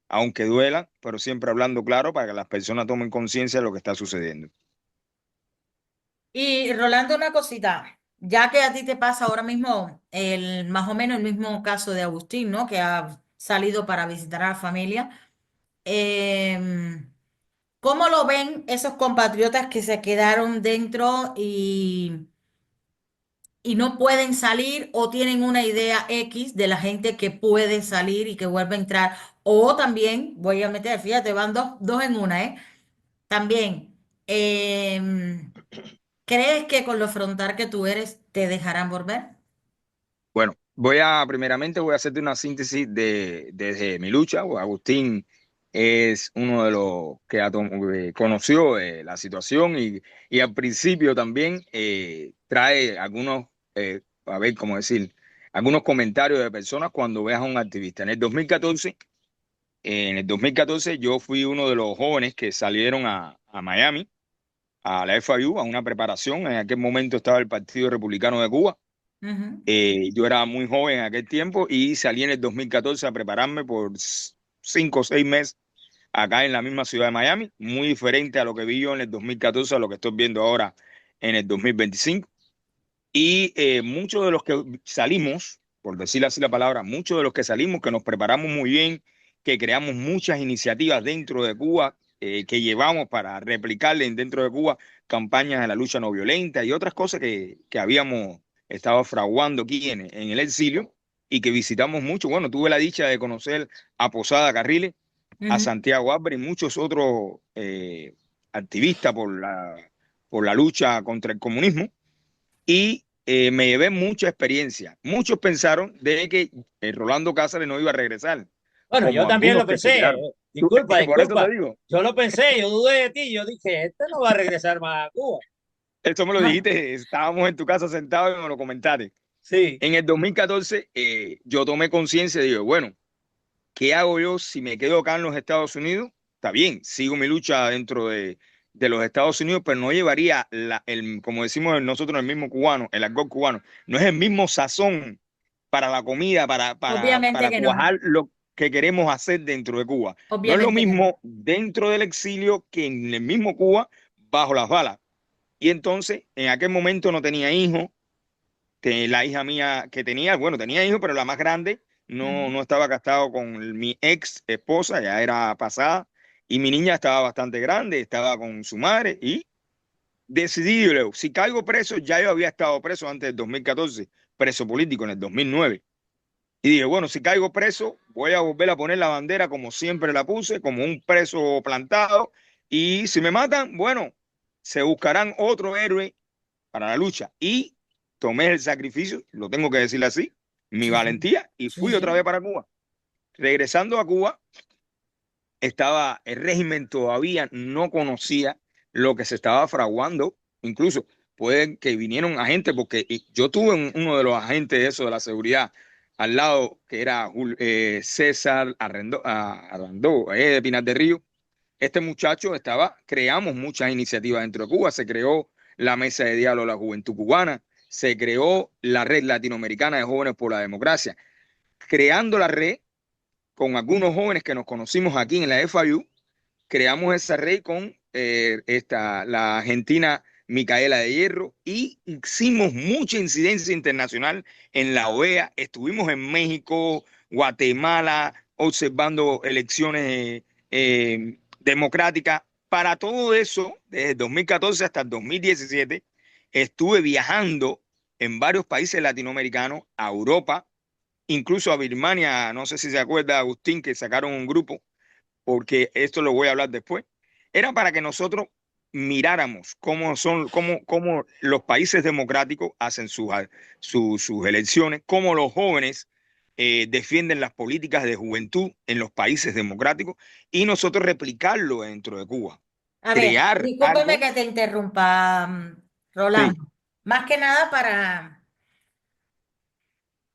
aunque duela, pero siempre hablando claro para que las personas tomen conciencia de lo que está sucediendo. Y Rolando, una cosita, ya que a ti te pasa ahora mismo más o menos el mismo caso de Agustín, ¿no? Que ha salido para visitar a la familia. ¿Cómo lo ven esos compatriotas que se quedaron dentro y no pueden salir o tienen una idea X de la gente que puede salir y que vuelve a entrar? O también, voy a meter, fíjate, van dos en una, ¿eh? También, ¿crees que con lo frontal que tú eres te dejarán volver? Bueno, primeramente voy a hacerte una síntesis desde mi lucha. Pues Agustín es uno de los que conoció la situación y al principio también trae algunos, a ver, cómo decir, algunos comentarios de personas cuando veas a un activista. En el 2014 yo fui uno de los jóvenes que salieron a Miami, a la FIU, a una preparación. En aquel momento estaba el Partido Republicano de Cuba. Ujú, Yo era muy joven en aquel tiempo y salí en el 2014 a prepararme por 5 o 6 meses acá en la misma ciudad de Miami, muy diferente a lo que vi yo en el 2014, a lo que estoy viendo ahora en el 2025. Y muchos de los que salimos, por decir así la palabra, muchos de los que salimos, que nos preparamos muy bien, que creamos muchas iniciativas dentro de Cuba, que llevamos para replicarle dentro de Cuba campañas de la lucha no violenta y otras cosas que habíamos estado fraguando aquí en el exilio y que visitamos mucho. Bueno, tuve la dicha de conocer a Posada Carriles, a ujú. Santiago Álvarez y muchos otros activistas por la lucha contra el comunismo y me llevé mucha experiencia. Muchos pensaron de que Rolando Cáceres no iba a regresar, Bueno, yo como también algunos lo que se pensé. quedaron. Disculpa, Por eso te disculpa. digo, Yo lo pensé, yo dudé de ti. Yo dije, este no va a regresar más a Cuba. esto me lo Ah, dijiste, estábamos en tu casa sentados y me lo comentaste. Sí, En el 2014 yo tomé conciencia y digo, bueno, ¿qué hago yo si me quedo acá en los Estados Unidos? Está bien, sigo mi lucha dentro de los Estados Unidos, pero no llevaría, como decimos nosotros, el mismo cubano, el argot cubano, no es el mismo sazón para la comida, obviamente para que no, cuajar lo que queremos hacer dentro de Cuba. No es lo obviamente que no. mismo dentro del exilio que en el mismo Cuba bajo las balas. Y entonces, en aquel momento no tenía hijos, la hija mía que tenía, bueno, tenía hijos, pero la más grande Ujú. no estaba casado con mi ex esposa, ya era pasada, y mi niña estaba bastante grande, estaba con su madre, y decidí, Leo, si caigo preso, ya yo había estado preso antes del 2014, preso político en el 2009. Y dije, bueno, si caigo preso, voy a volver a poner la bandera como siempre la puse, como un preso plantado, y si me matan, bueno, se buscarán otro héroe para la lucha. Y tomé el sacrificio, lo tengo que decir así, mi Sí, sí, valentía, y sí, fui otra vez sí. para Cuba. Regresando a Cuba, estaba el régimen todavía no conocía lo que se estaba fraguando, incluso pueden que vinieron agentes, porque yo tuve uno de los agentes de eso de la seguridad al lado, que era César Arrandó, de Pinar del Río. Este muchacho creamos muchas iniciativas dentro de Cuba, se creó la Mesa de Diálogo de la Juventud Cubana, se creó la Red Latinoamericana de Jóvenes por la Democracia. Creando la red con algunos jóvenes que nos conocimos aquí en la FIU, creamos esa red con la Argentina Micaela de Hierro, y hicimos mucha incidencia internacional en la OEA. Estuvimos en México, Guatemala, observando elecciones democráticas. Para todo eso, desde 2014 hasta el 2017, estuve viajando en varios países latinoamericanos, a Europa, incluso a Birmania. No sé si se acuerda, Agustín, que sacaron un grupo, porque esto lo voy a hablar después. Era para que nosotros miráramos cómo los países democráticos hacen sus elecciones, cómo los jóvenes defienden las políticas de juventud en los países democráticos, y nosotros replicarlo dentro de Cuba. A ver, Crear discúlpeme algo. que te interrumpa, Sí, Rolando. Más que nada para,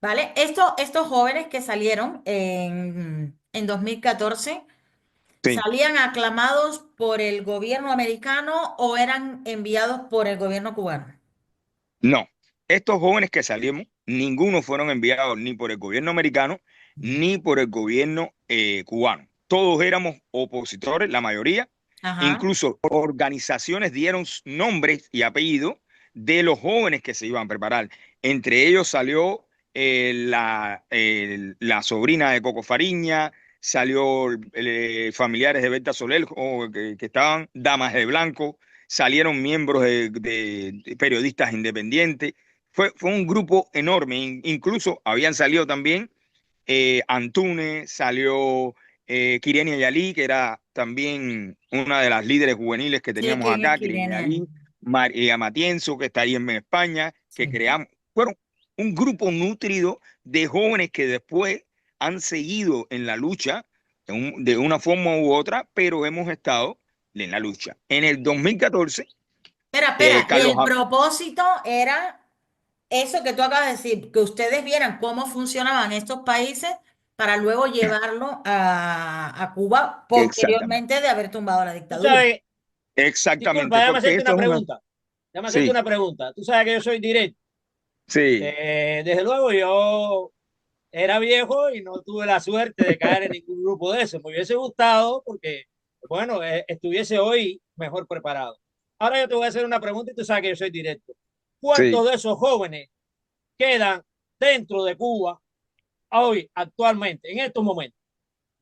¿vale? Estos jóvenes que salieron en 2014, sí. ¿salían aclamados por el gobierno americano o eran enviados por el gobierno cubano? No, estos jóvenes que salimos, ninguno fueron enviados ni por el gobierno americano ni por el gobierno cubano. Todos éramos opositores, la mayoría. Ajá. Incluso organizaciones dieron nombres y apellidos de los jóvenes que se iban a preparar. Entre ellos salió la sobrina de Coco Fariña, salió familiares de Berta Soler, que estaban damas de blanco, salieron miembros de periodistas independientes. Fue un grupo enorme. Incluso habían salido también Antunes, salió Kirenia Yalí, que era también una de las líderes juveniles que Sí, teníamos ¿quién es acá, Kirenia Kilian? Yalí, María Matienzo, que está ahí en España, que Sí. creamos. Fueron un grupo nutrido de jóvenes que después han seguido en la lucha de una forma u otra, pero hemos estado en la lucha. En el 2014, Espera, y Carlos. el propósito era eso que tú acabas de decir, que ustedes vieran cómo funcionaban estos países para luego llevarlo a Cuba Exactamente, posteriormente de haber tumbado la Tú dictadura. sabes, disculpa, exactamente, déjame porque hacerte esto una es una. pregunta. Déjame hacerte Sí, una pregunta. Tú sabes que yo soy directo. sí, Desde luego, yo era viejo y no tuve la suerte de caer en ningún grupo de eso. Me hubiese gustado porque, bueno, estuviese hoy mejor preparado. Ahora yo te voy a hacer una pregunta y tú sabes que yo soy directo. sí. ¿Cuántos de esos jóvenes quedan dentro de Cuba hoy, actualmente, en estos momentos?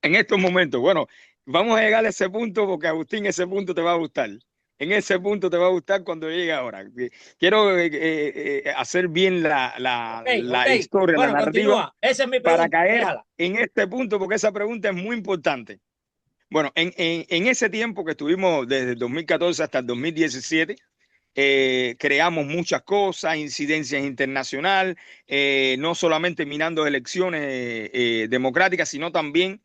En estos momentos, bueno, vamos a llegar a ese punto porque Agustín, ese punto te va a gustar. En ese punto te va a gustar cuando llegue ahora. Quiero hacer bien Ok, ok. la historia, la Bueno, narrativa, continúa. Esa es mi para pregunta. caer Déjala. en este punto, porque esa pregunta es muy importante. Bueno, en ese tiempo que estuvimos desde el 2014 hasta el 2017, creamos muchas cosas, incidencias internacionales, no solamente mirando elecciones democráticas, sino también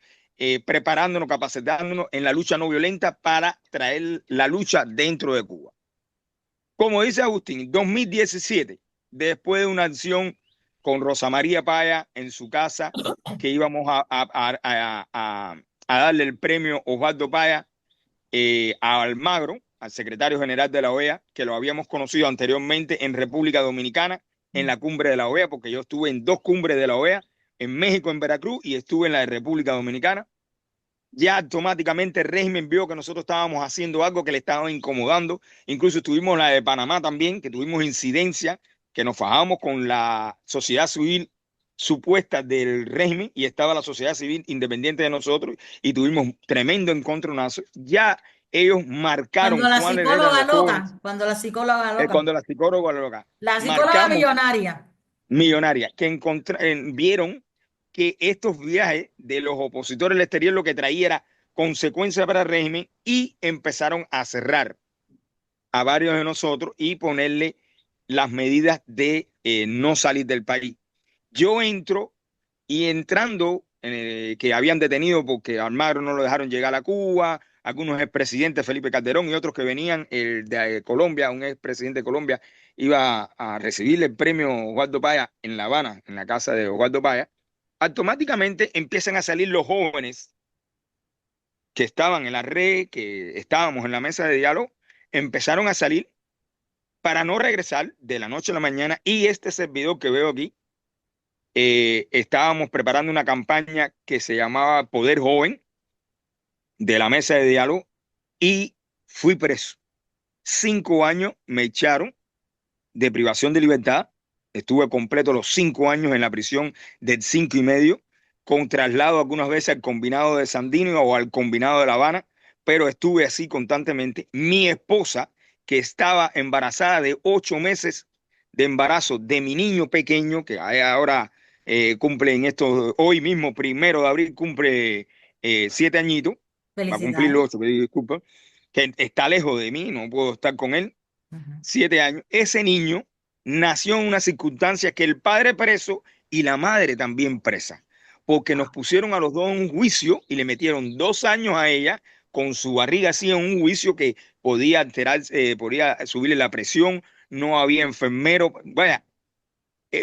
preparándonos, capacitándonos en la lucha no violenta para traer la lucha dentro de Cuba. Como dice Agustín, 2017, después de una acción con Rosa María Paya en su casa, que íbamos a darle el premio Osvaldo Paya a Almagro, al secretario general de la OEA, que lo habíamos conocido anteriormente en República Dominicana, en la cumbre de la OEA, porque yo estuve en dos cumbres de la OEA, en México, en Veracruz, y estuve en la de República Dominicana. Ya automáticamente el régimen vio que nosotros estábamos haciendo algo que le estaba incomodando. Incluso estuvimos en la de Panamá también, que tuvimos incidencia, que nos fajamos con la sociedad civil supuesta del régimen, y estaba la sociedad civil independiente de nosotros, y tuvimos tremendo encontronazo. Ya ellos Cuando marcaron la cuáles eran psicóloga los jóvenes, loca, cuando la psicóloga loca, cuando la psicóloga loca, la psicóloga marcamos millonaria. millonaria, que vieron que estos viajes de los opositores al exterior lo que traía era consecuencia para el régimen, y empezaron a cerrar a varios de nosotros y ponerle las medidas de no salir del país. Yo entro, y entrando, que habían detenido porque Almagro no lo dejaron llegar a Cuba, algunos expresidentes, Felipe Calderón y otros que venían, el de Colombia, un expresidente de Colombia, iba a recibir el premio Osvaldo Paya en La Habana, en la casa de Osvaldo Paya. Automáticamente empiezan a salir los jóvenes que estaban en la red, que estábamos en la mesa de diálogo, empezaron a salir para no regresar de la noche a la mañana. Y este servidor que veo aquí, estábamos preparando una campaña que se llamaba Poder Joven, de la mesa de diálogo, y fui preso 5 años me echaron de privación de libertad. Estuve completo los 5 años en la prisión del 5 y medio, con traslado algunas veces al combinado de Sandino o al combinado de La Habana, pero estuve así constantemente. Mi esposa, que estaba embarazada de 8 meses de embarazo de mi niño pequeño, que ahora cumple hoy mismo, 1 de abril, cumple 7 añitos, va a cumplir Felicidades. los 8, disculpa, que está lejos de mí, no puedo estar con él. Ujú. 7 años. Ese niño nació en una circunstancia que el padre preso y la madre también presa, porque nos pusieron a los dos en un juicio y le metieron 2 años a ella con su barriga así en un juicio que podía alterarse, podía subirle la presión, no había enfermero. Vaya,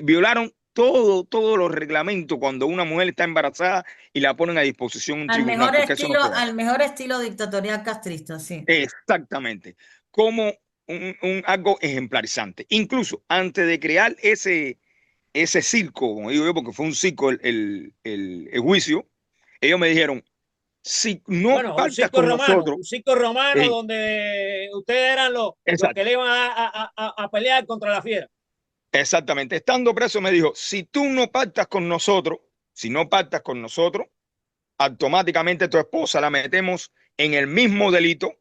violaron todos los reglamentos cuando una mujer está embarazada y la ponen a disposición de un tribunal, porque eso no puede hacer. Al mejor estilo dictatorial castrista, sí. Exactamente, como algo ejemplarizante. Incluso antes de crear ese circo, como digo yo, porque fue un circo el juicio, ellos me dijeron, si no Bueno, pactas con nosotros, un circo romano eh, donde ustedes eran los que exacto, le iban a pelear contra la fiera. exactamente, estando preso me dijo, si tú no pactas con nosotros, si no pactas con nosotros, automáticamente tu esposa la metemos en el mismo delito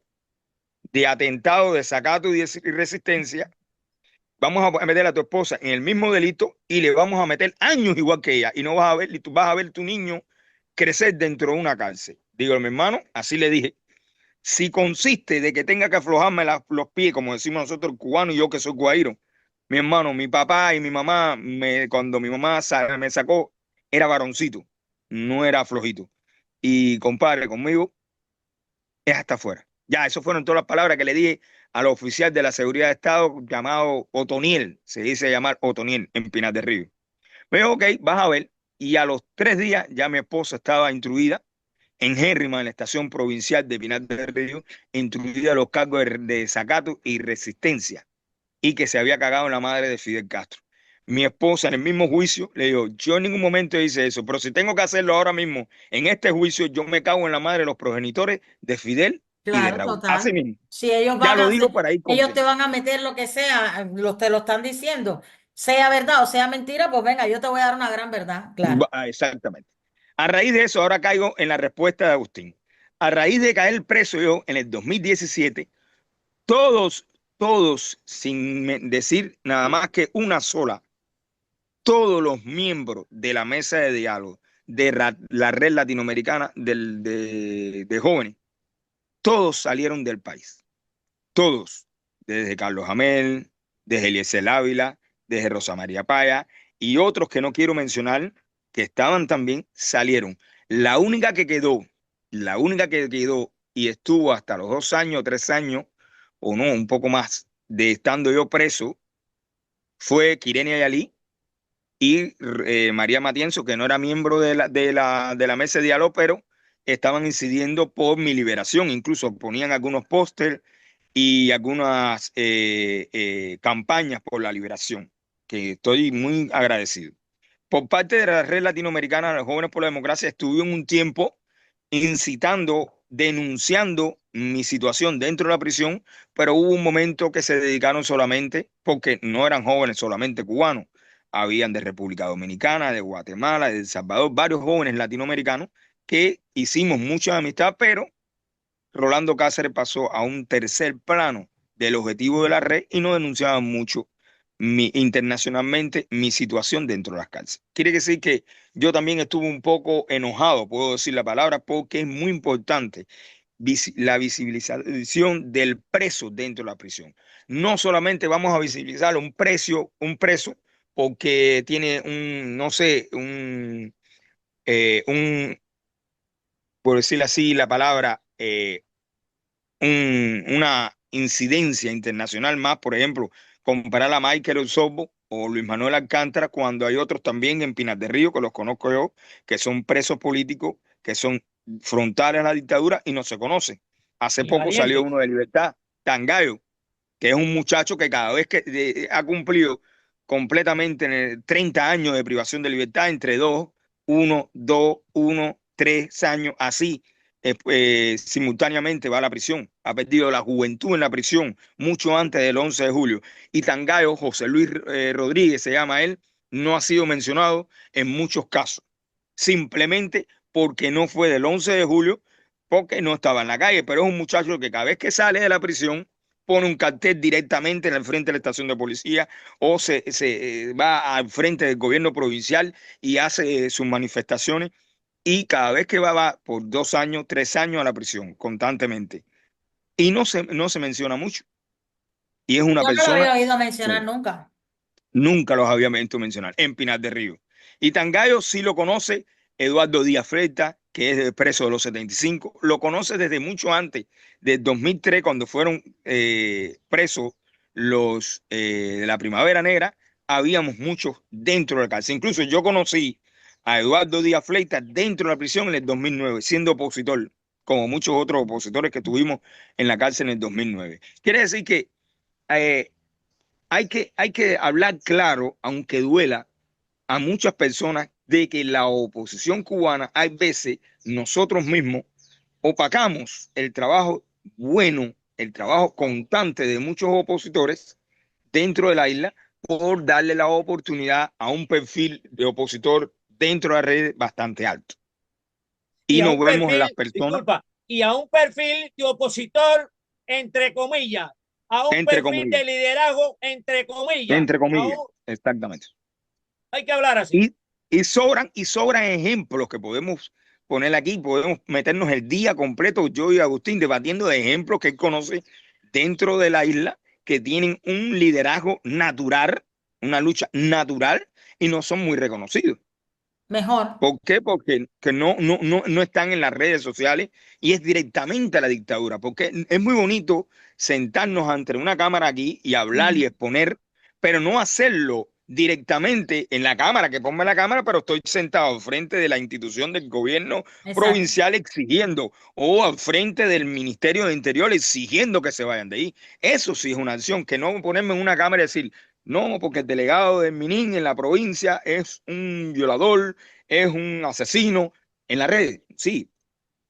de atentado, desacato y resistencia. Vamos a meter a tu esposa en el mismo delito y le vamos a meter años igual que ella. Y no vas a ver, y tú vas a ver tu niño crecer dentro de una cárcel. Digo, mi hermano, así le dije, si consiste de que tenga que aflojarme los pies, como decimos nosotros cubanos, y yo que soy guairo, mi hermano, mi papá y mi mamá, cuando mi mamá me sacó, era varoncito, no era flojito. Y compadre, conmigo es hasta afuera. Ya, eso fueron todas las palabras que le dije al oficial de la seguridad de Estado llamado Otoniel, se dice llamar Otoniel en Pinar del Río. Me dijo, ok, vas a ver. Y a los 3 días ya mi esposa estaba instruida en Hérrima, en la estación provincial de Pinar del Río, instruida a los cargos de desacato y resistencia, y que se había cagado en la madre de Fidel Castro. Mi esposa en el mismo juicio le dijo, yo en ningún momento hice eso, pero si tengo que hacerlo ahora mismo, en este juicio, yo me cago en la madre de los progenitores de Fidel y de Claro, Raúl. Así total. mismo. Si ellos Ya van a lo hacer, digo para ir ellos te contento. van a meter lo que sea, te lo están diciendo, sea verdad o sea mentira, pues venga, yo te voy a dar una gran verdad, claro. Exactamente. A raíz de eso, ahora caigo en la respuesta de Agustín. A raíz de caer preso yo en el 2017, todos, sin decir nada más que una sola, todos los miembros de la mesa de diálogo de la red latinoamericana de jóvenes, todos salieron del país. Todos, desde Carlos Jamel, desde Eliezer Ávila, desde Rosa María Paya y otros que no quiero mencionar, que estaban también, salieron. La única que quedó y estuvo hasta los 2 años, 3 años, o no, un poco más, de estando yo preso, fue Kirenia Yalí y María Matienzo, que no era miembro de la mesa de diálogo, pero estaban incidiendo por mi liberación. Incluso ponían algunos pósters y algunas campañas por la liberación, que estoy muy agradecido. Por parte de la red latinoamericana de los jóvenes por la democracia, estuve en un tiempo incitando, denunciando mi situación dentro de la prisión, pero hubo un momento que se dedicaron solamente, porque no eran jóvenes solamente cubanos, habían de República Dominicana, de Guatemala, de El Salvador, varios jóvenes latinoamericanos que hicimos mucha amistad, pero Rolando Cáceres pasó a un tercer plano del objetivo de la red y no denunciaba mucho internacionalmente mi situación dentro de las cárceles. Quiere decir que yo también estuve un poco enojado, puedo decir la palabra, porque es muy importante la visibilización del preso dentro de la prisión. No solamente vamos a visibilizar un preso porque tiene no sé, un, por decirlo así, la palabra, una incidencia internacional más, por ejemplo, comparar a Michael Osorbo o Luis Manuel Alcántara, cuando hay otros también en Pinar del Río, que los conozco yo, que son presos políticos, que son frontales a la dictadura y no se conocen. Hace Y poco salió valientes. uno de Libertad, Tangayo, que es un muchacho que cada vez que ha cumplido completamente 30 años de privación de libertad, entre 2, 1, 2, 1, 3 años, así, simultáneamente va a la prisión. Ha perdido la juventud en la prisión mucho antes del 11 de julio. Y Tangayo, José Luis Rodríguez se llama él, no ha sido mencionado en muchos casos. Simplemente porque no fue del 11 de julio, porque no estaba en la calle. Pero es un muchacho que cada vez que sale de la prisión pone un cartel directamente en el frente de la estación de policía o se va al frente del gobierno provincial y hace sus manifestaciones. Y cada vez que va por 2 años, 3 años a la prisión, constantemente. Y no se menciona mucho. Y es una Yo no lo persona había oído mencionar que nunca. nunca los había visto mencionar en Pinar del Río. Y Tangayo sí lo conoce Eduardo Díaz Freitas, que es preso de los 75. Lo conoce desde mucho antes, del 2003, cuando fueron presos los de la Primavera Negra. Habíamos muchos dentro de la cárcel. Incluso yo conocí a Eduardo Díaz Freitas dentro de la prisión en el 2009, siendo opositor, como muchos otros opositores que tuvimos en la cárcel en el 2009. Quiere decir que eh, hay que hablar claro, aunque duela a muchas personas, de que la oposición cubana, hay veces nosotros mismos opacamos el trabajo bueno, el trabajo constante de muchos opositores dentro de la isla por darle la oportunidad a un perfil de opositor dentro de la red bastante alto. Y Y a no un vemos las perfil, personas, disculpa, y a un perfil de opositor, entre comillas, a un entre perfil comillas, de liderazgo, entre comillas, exactamente. hay que hablar así. Y sobran ejemplos que podemos poner aquí, podemos meternos el día completo, yo y Agustín, debatiendo de ejemplos que él conoce dentro de la isla, que tienen un liderazgo natural, una lucha natural, y no son muy reconocidos. Mejor. ¿Por qué? Porque que no están en las redes sociales y es directamente a la dictadura. Porque es muy bonito sentarnos ante una cámara aquí y hablar y Ujú. exponer, pero no hacerlo directamente en la cámara, que ponme la cámara, pero estoy sentado al frente de la institución del gobierno Exacto. provincial exigiendo, o al frente del Ministerio de Interior exigiendo que se vayan de ahí. Eso sí es una acción, que no ponerme en una cámara y decir, no, porque el delegado de Minin en la provincia es un violador, es un asesino en la red. Sí,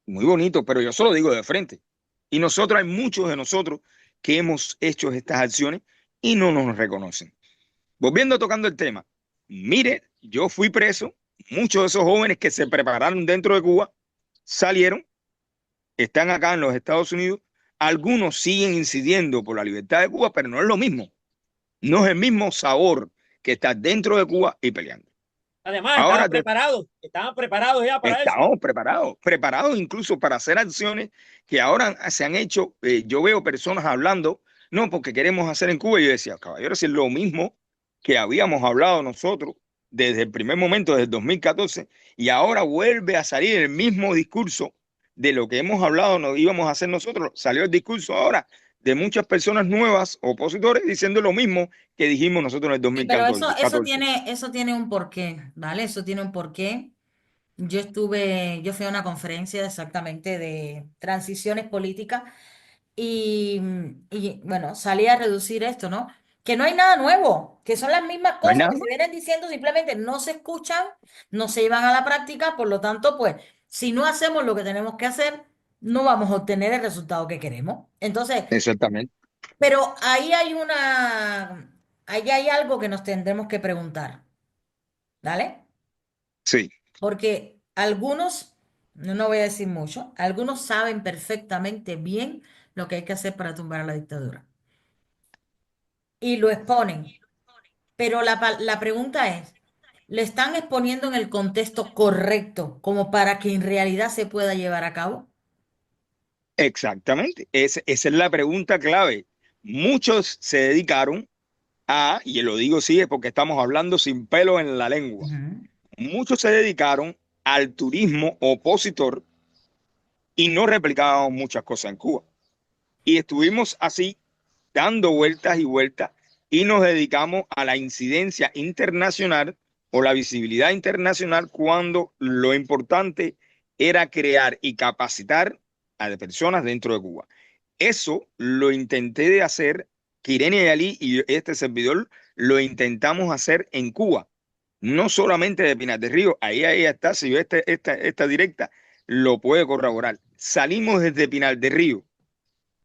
muy bonito, pero yo solo digo de frente. Y nosotros, hay muchos de nosotros que hemos hecho estas acciones y no nos reconocen. Volviendo tocando el tema, mire, yo fui preso, muchos de esos jóvenes que se prepararon dentro de Cuba salieron, están acá en los Estados Unidos, algunos siguen incidiendo por la libertad de Cuba, pero no es lo mismo, no es el mismo sabor que estar dentro de Cuba y peleando. Además, Ahora estaban preparados ya para eso. estamos preparados incluso para hacer acciones que ahora se han hecho. Yo veo personas hablando, no, porque queremos hacer en Cuba. Y yo decía, caballero, si es lo mismo que habíamos hablado nosotros desde el primer momento, desde el 2014, y ahora vuelve a salir el mismo discurso de lo que hemos hablado, no íbamos a hacer nosotros. Salió el discurso ahora de muchas personas nuevas, opositores, diciendo lo mismo que dijimos nosotros en el Sí, pero 2014. eso tiene un porqué, ¿vale? Eso tiene un porqué. Yo fui a una conferencia exactamente de transiciones políticas y bueno, salí a reducir esto, ¿no? Que no hay nada nuevo, que son las mismas No hay cosas nada que se más. vienen diciendo, simplemente no se escuchan, no se llevan a la práctica, por lo tanto, pues, si no hacemos lo que tenemos que hacer, no vamos a obtener el resultado que queremos. Entonces, Exactamente. pero ahí hay algo que nos tendremos que preguntar, ¿vale? Sí. Porque algunos, no voy a decir mucho, algunos saben perfectamente bien lo que hay que hacer para tumbar a la dictadura y lo exponen. Pero la pregunta es, ¿le están exponiendo en el contexto correcto como para que en realidad se pueda llevar a cabo? Exactamente, esa es la pregunta clave. Muchos se dedicaron y lo digo sí, es porque estamos hablando sin pelo en la lengua, Ujú. muchos se dedicaron al turismo opositor y no replicaban muchas cosas en Cuba. Y estuvimos así dando vueltas y vueltas y nos dedicamos a la incidencia internacional o la visibilidad internacional cuando lo importante era crear y capacitar a personas dentro de Cuba. Eso lo intenté de hacer, que Irene y Ali y este servidor lo intentamos hacer en Cuba, no solamente de Pinar del Río, ahí está, si ve esta directa, lo puede corroborar. Salimos desde Pinar del Río,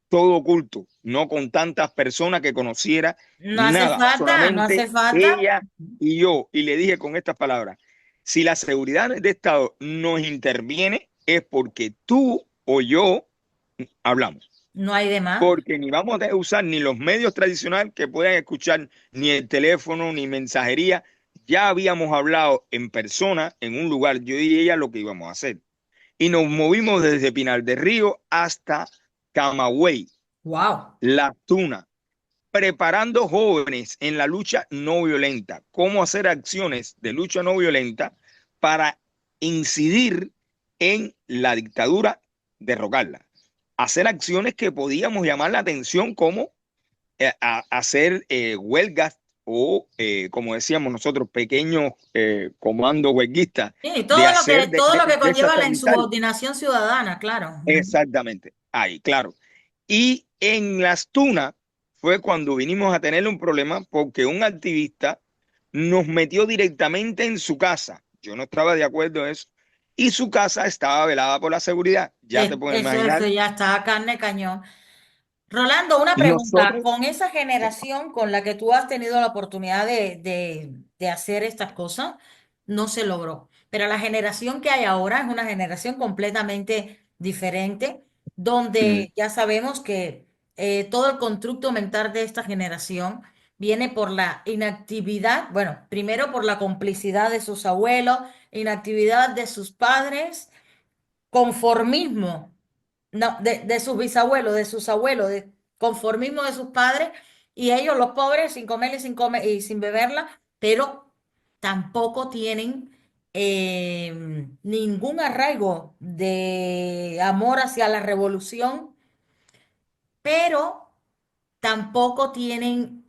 todo oculto, no con tantas personas que conociera No hace nada, falta, no hace solamente falta. ella y yo. Y le dije con estas palabras, si la seguridad de Estado nos interviene es porque tú o yo hablamos. No hay de más. Porque ni vamos a usar ni los medios tradicionales que puedan escuchar, ni el teléfono, ni mensajería. Ya habíamos hablado en persona, en un lugar, yo y ella, lo que íbamos a hacer. Y nos movimos desde Pinar del Río hasta Camagüey, Wow. Las Tunas, preparando jóvenes en la lucha no violenta, cómo hacer acciones de lucha no violenta para incidir en la dictadura, derrocarla. Hacer acciones que podíamos llamar la atención como hacer huelgas o, como decíamos nosotros, pequeños comandos huelguistas Sí, de hacer todo lo que conlleva la desestabilizar. insubordinación ciudadana, claro. Exactamente, ahí, claro. Y en Las Tunas fue cuando vinimos a tener un problema porque un activista nos metió directamente en su casa. Yo no estaba de acuerdo en eso. Y su casa estaba velada por la seguridad. Ya te puedes Eso imaginar. ya está carne de cañón. Rolando, una pregunta. Nosotros, Con esa generación con la que tú has tenido la oportunidad de hacer estas cosas, no se logró. Pero la generación que hay ahora es una generación completamente diferente, mm, donde ya sabemos que todo el constructo mental de esta generación viene por la inactividad, bueno, primero por la complicidad de sus abuelos, inactividad de sus padres, conformismo no, de sus bisabuelos, de sus abuelos, de conformismo de sus padres, y ellos, los pobres, sin comer y sin comer y sin beberla, pero tampoco tienen ningún arraigo de amor hacia la revolución, pero tampoco tienen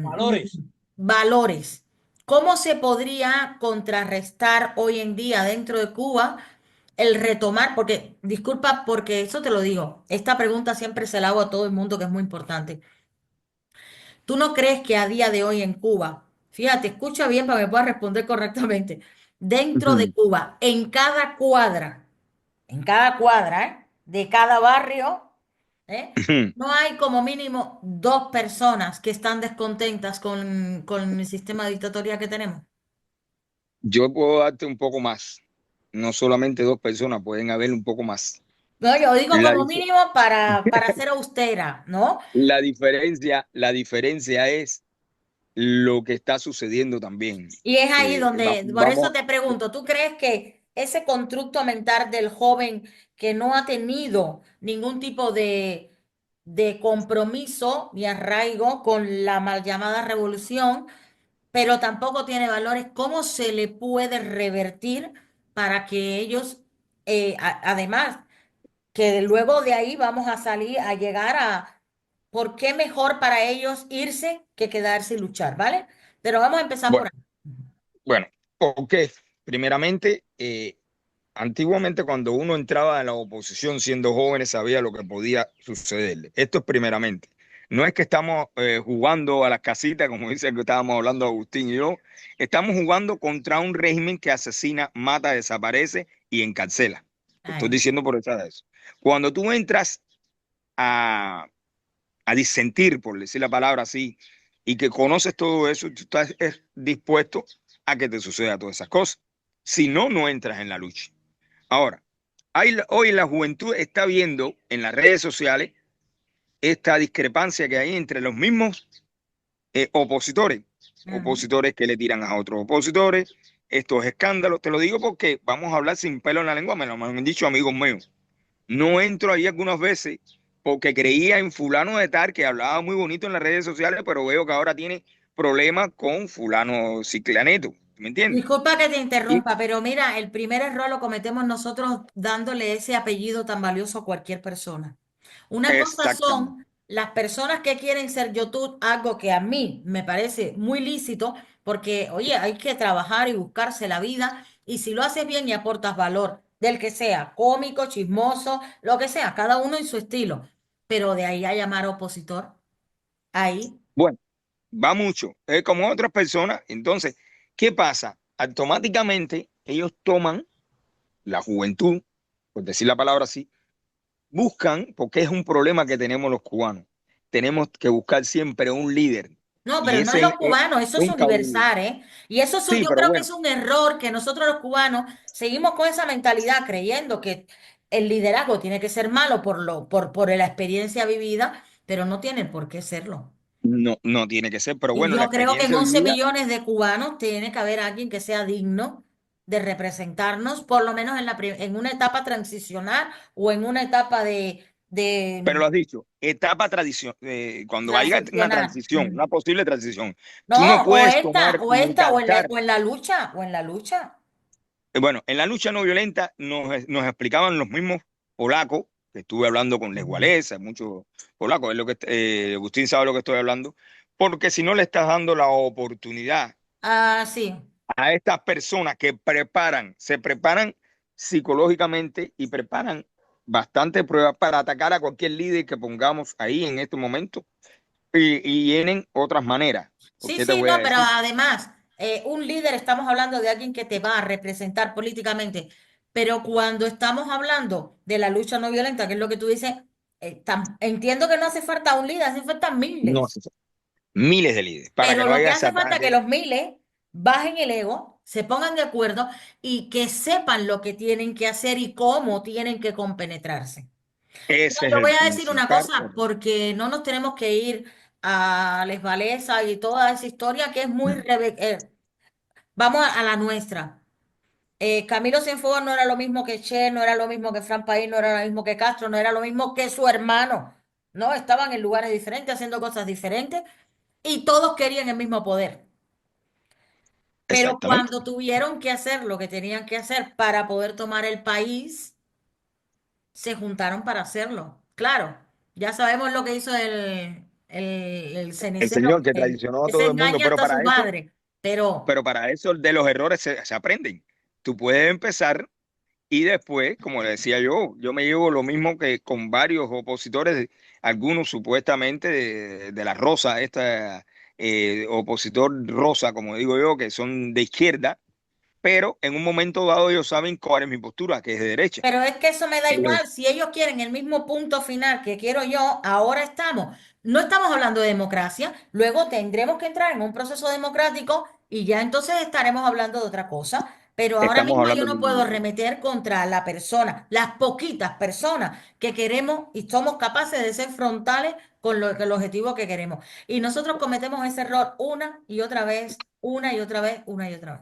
Valores. valores. ¿Cómo se podría contrarrestar hoy en día dentro de Cuba el retomar? Porque, disculpa, porque eso te lo digo, esta pregunta siempre se la hago a todo el mundo que es muy importante. ¿Tú no crees que a día de hoy en Cuba, fíjate, escucha bien para que me puedas responder correctamente, dentro de ujú, Cuba, en cada cuadra, de cada barrio, ¿eh? ujú. No hay como mínimo dos personas que están descontentas con el sistema dictatorial que tenemos? Yo puedo darte un poco más. No solamente dos personas, pueden haber un poco más. No, yo digo La, como dif- mínimo para ser austera, ¿no? la diferencia es lo que está sucediendo también. Y es ahí donde, por eso Vamos, te pregunto, ¿tú crees que ese constructo mental del joven que no ha tenido ningún tipo de compromiso ni arraigo con la mal llamada revolución, pero tampoco tiene valores, cómo se le puede revertir para que ellos, además, que luego de ahí vamos a salir a llegar a por qué mejor para ellos irse que quedarse y luchar, ¿vale? Pero vamos a empezar por bueno, ahí. bueno, ok. Primeramente, antiguamente cuando uno entraba en la oposición siendo jóvenes sabía lo que podía sucederle. Esto es primeramente. No es que estamos jugando a las casitas, como dice que estábamos hablando Agustín y yo. Estamos jugando contra un régimen que asesina, mata, desaparece y encarcela. Te estoy Ahí. diciendo por detrás de eso. Cuando tú entras a, a disentir, por decir la palabra así, y que conoces todo eso, tú estás dispuesto a que te suceda todas esas cosas. Si no, no entras en la lucha. Ahora, hoy la juventud está viendo en las redes sociales esta discrepancia que hay entre los mismos opositores, Ujú. opositores que le tiran a otros opositores, estos escándalos. Te lo digo porque vamos a hablar sin pelo en la lengua, me lo han dicho amigos míos. No entro ahí algunas veces porque creía en fulano de tal que hablaba muy bonito en las redes sociales, pero veo que ahora tiene problemas con fulano ciclaneto. ¿Me entiendes? Disculpa que te Y interrumpa, pero mira, el primer error lo cometemos nosotros dándole ese apellido tan valioso a cualquier persona. Una cosa exactamente. son las personas que quieren ser YouTube, algo que a mí me parece muy lícito, porque, oye, hay que trabajar y buscarse la vida, y si lo haces bien y aportas valor, del que sea, cómico, chismoso, lo que sea, cada uno en su estilo, pero de ahí a llamar opositor, ahí, Bueno, va mucho. Es como otras personas. Entonces, ¿qué pasa? Automáticamente ellos toman la juventud, por decir la palabra así, buscan, porque es un problema que tenemos los cubanos, tenemos que buscar siempre un líder. No, Y pero no es los ese es cubanos, eso es un caudillo. universal, ¿eh? Y eso Sí, yo pero creo que bueno, es un error que nosotros los cubanos seguimos con esa mentalidad creyendo que el liderazgo tiene que ser malo por la experiencia vivida, pero no tiene por qué serlo. no tiene que ser, pero Y bueno, la yo creo que en experiencia 11 vivida, millones de cubanos tiene que haber alguien que sea digno de representarnos, por lo menos en una etapa transicional o en una etapa pero de lo has dicho, etapa tradición, cuando haya una transicional. transición, una posible transición, tú no No, puedes tomar ni o cantar. en la lucha, o en la lucha. Bueno, en la lucha no violenta nos explicaban los mismos polacos, que estuve hablando con Les Wałęsa, muchos polacos, es lo que Agustín sabe lo que estoy hablando, porque si no le estás dando la oportunidad Ah, sí. a estas personas que se preparan psicológicamente y preparan bastante pruebas para atacar a cualquier líder que pongamos ahí en este momento y vienen otras maneras. ¿Por Sí, qué te sí, voy a no, pero decir? además, un líder, estamos hablando de alguien que te va a representar políticamente, pero cuando estamos hablando de la lucha no violenta, que es lo que tú dices, entiendo que no hace falta un líder, hace falta No, miles, miles de líderes para que pero no lo que haya ese hace falta es que ataque. los miles bajen el ego, se pongan de acuerdo y que sepan lo que tienen que hacer y cómo tienen que compenetrarse. Ese es Yo voy el a decir una principal cosa, error. porque no nos tenemos que ir a Les Wałęsa y toda esa historia que es muy... vamos a la nuestra. Camilo Cienfuegos no era lo mismo que Che, no era lo mismo que Fran País, no era lo mismo que Castro, no era lo mismo que su hermano. No, estaban en lugares diferentes, haciendo cosas diferentes y todos querían el mismo poder. Pero Exactamente. cuando tuvieron que hacer lo que tenían que hacer para poder tomar el país, se juntaron para hacerlo. Claro, ya sabemos lo que hizo el El cenicero, Señor que que traicionó a ese todo el mundo, engaña hasta su madre, pero... pero para eso de los errores se aprenden. Tú puedes empezar y después, como le decía yo me llevo lo mismo que con varios opositores, algunos supuestamente de la Rosa, esta opositor rosa, como digo yo, que son de izquierda, pero en un momento dado ellos saben cuál es mi postura, que es de derecha. Pero es que eso me da Eh, igual. Si ellos quieren el mismo punto final que quiero yo, ahora estamos. No estamos hablando de democracia. Luego tendremos que entrar en un proceso democrático y ya entonces estaremos hablando de otra cosa. Pero ahora Estamos mismo yo hablando no de... puedo remeter contra la persona, las poquitas personas que queremos y somos capaces de ser frontales con el objetivo que queremos. Y nosotros cometemos ese error una y otra vez, una y otra vez, una y otra vez.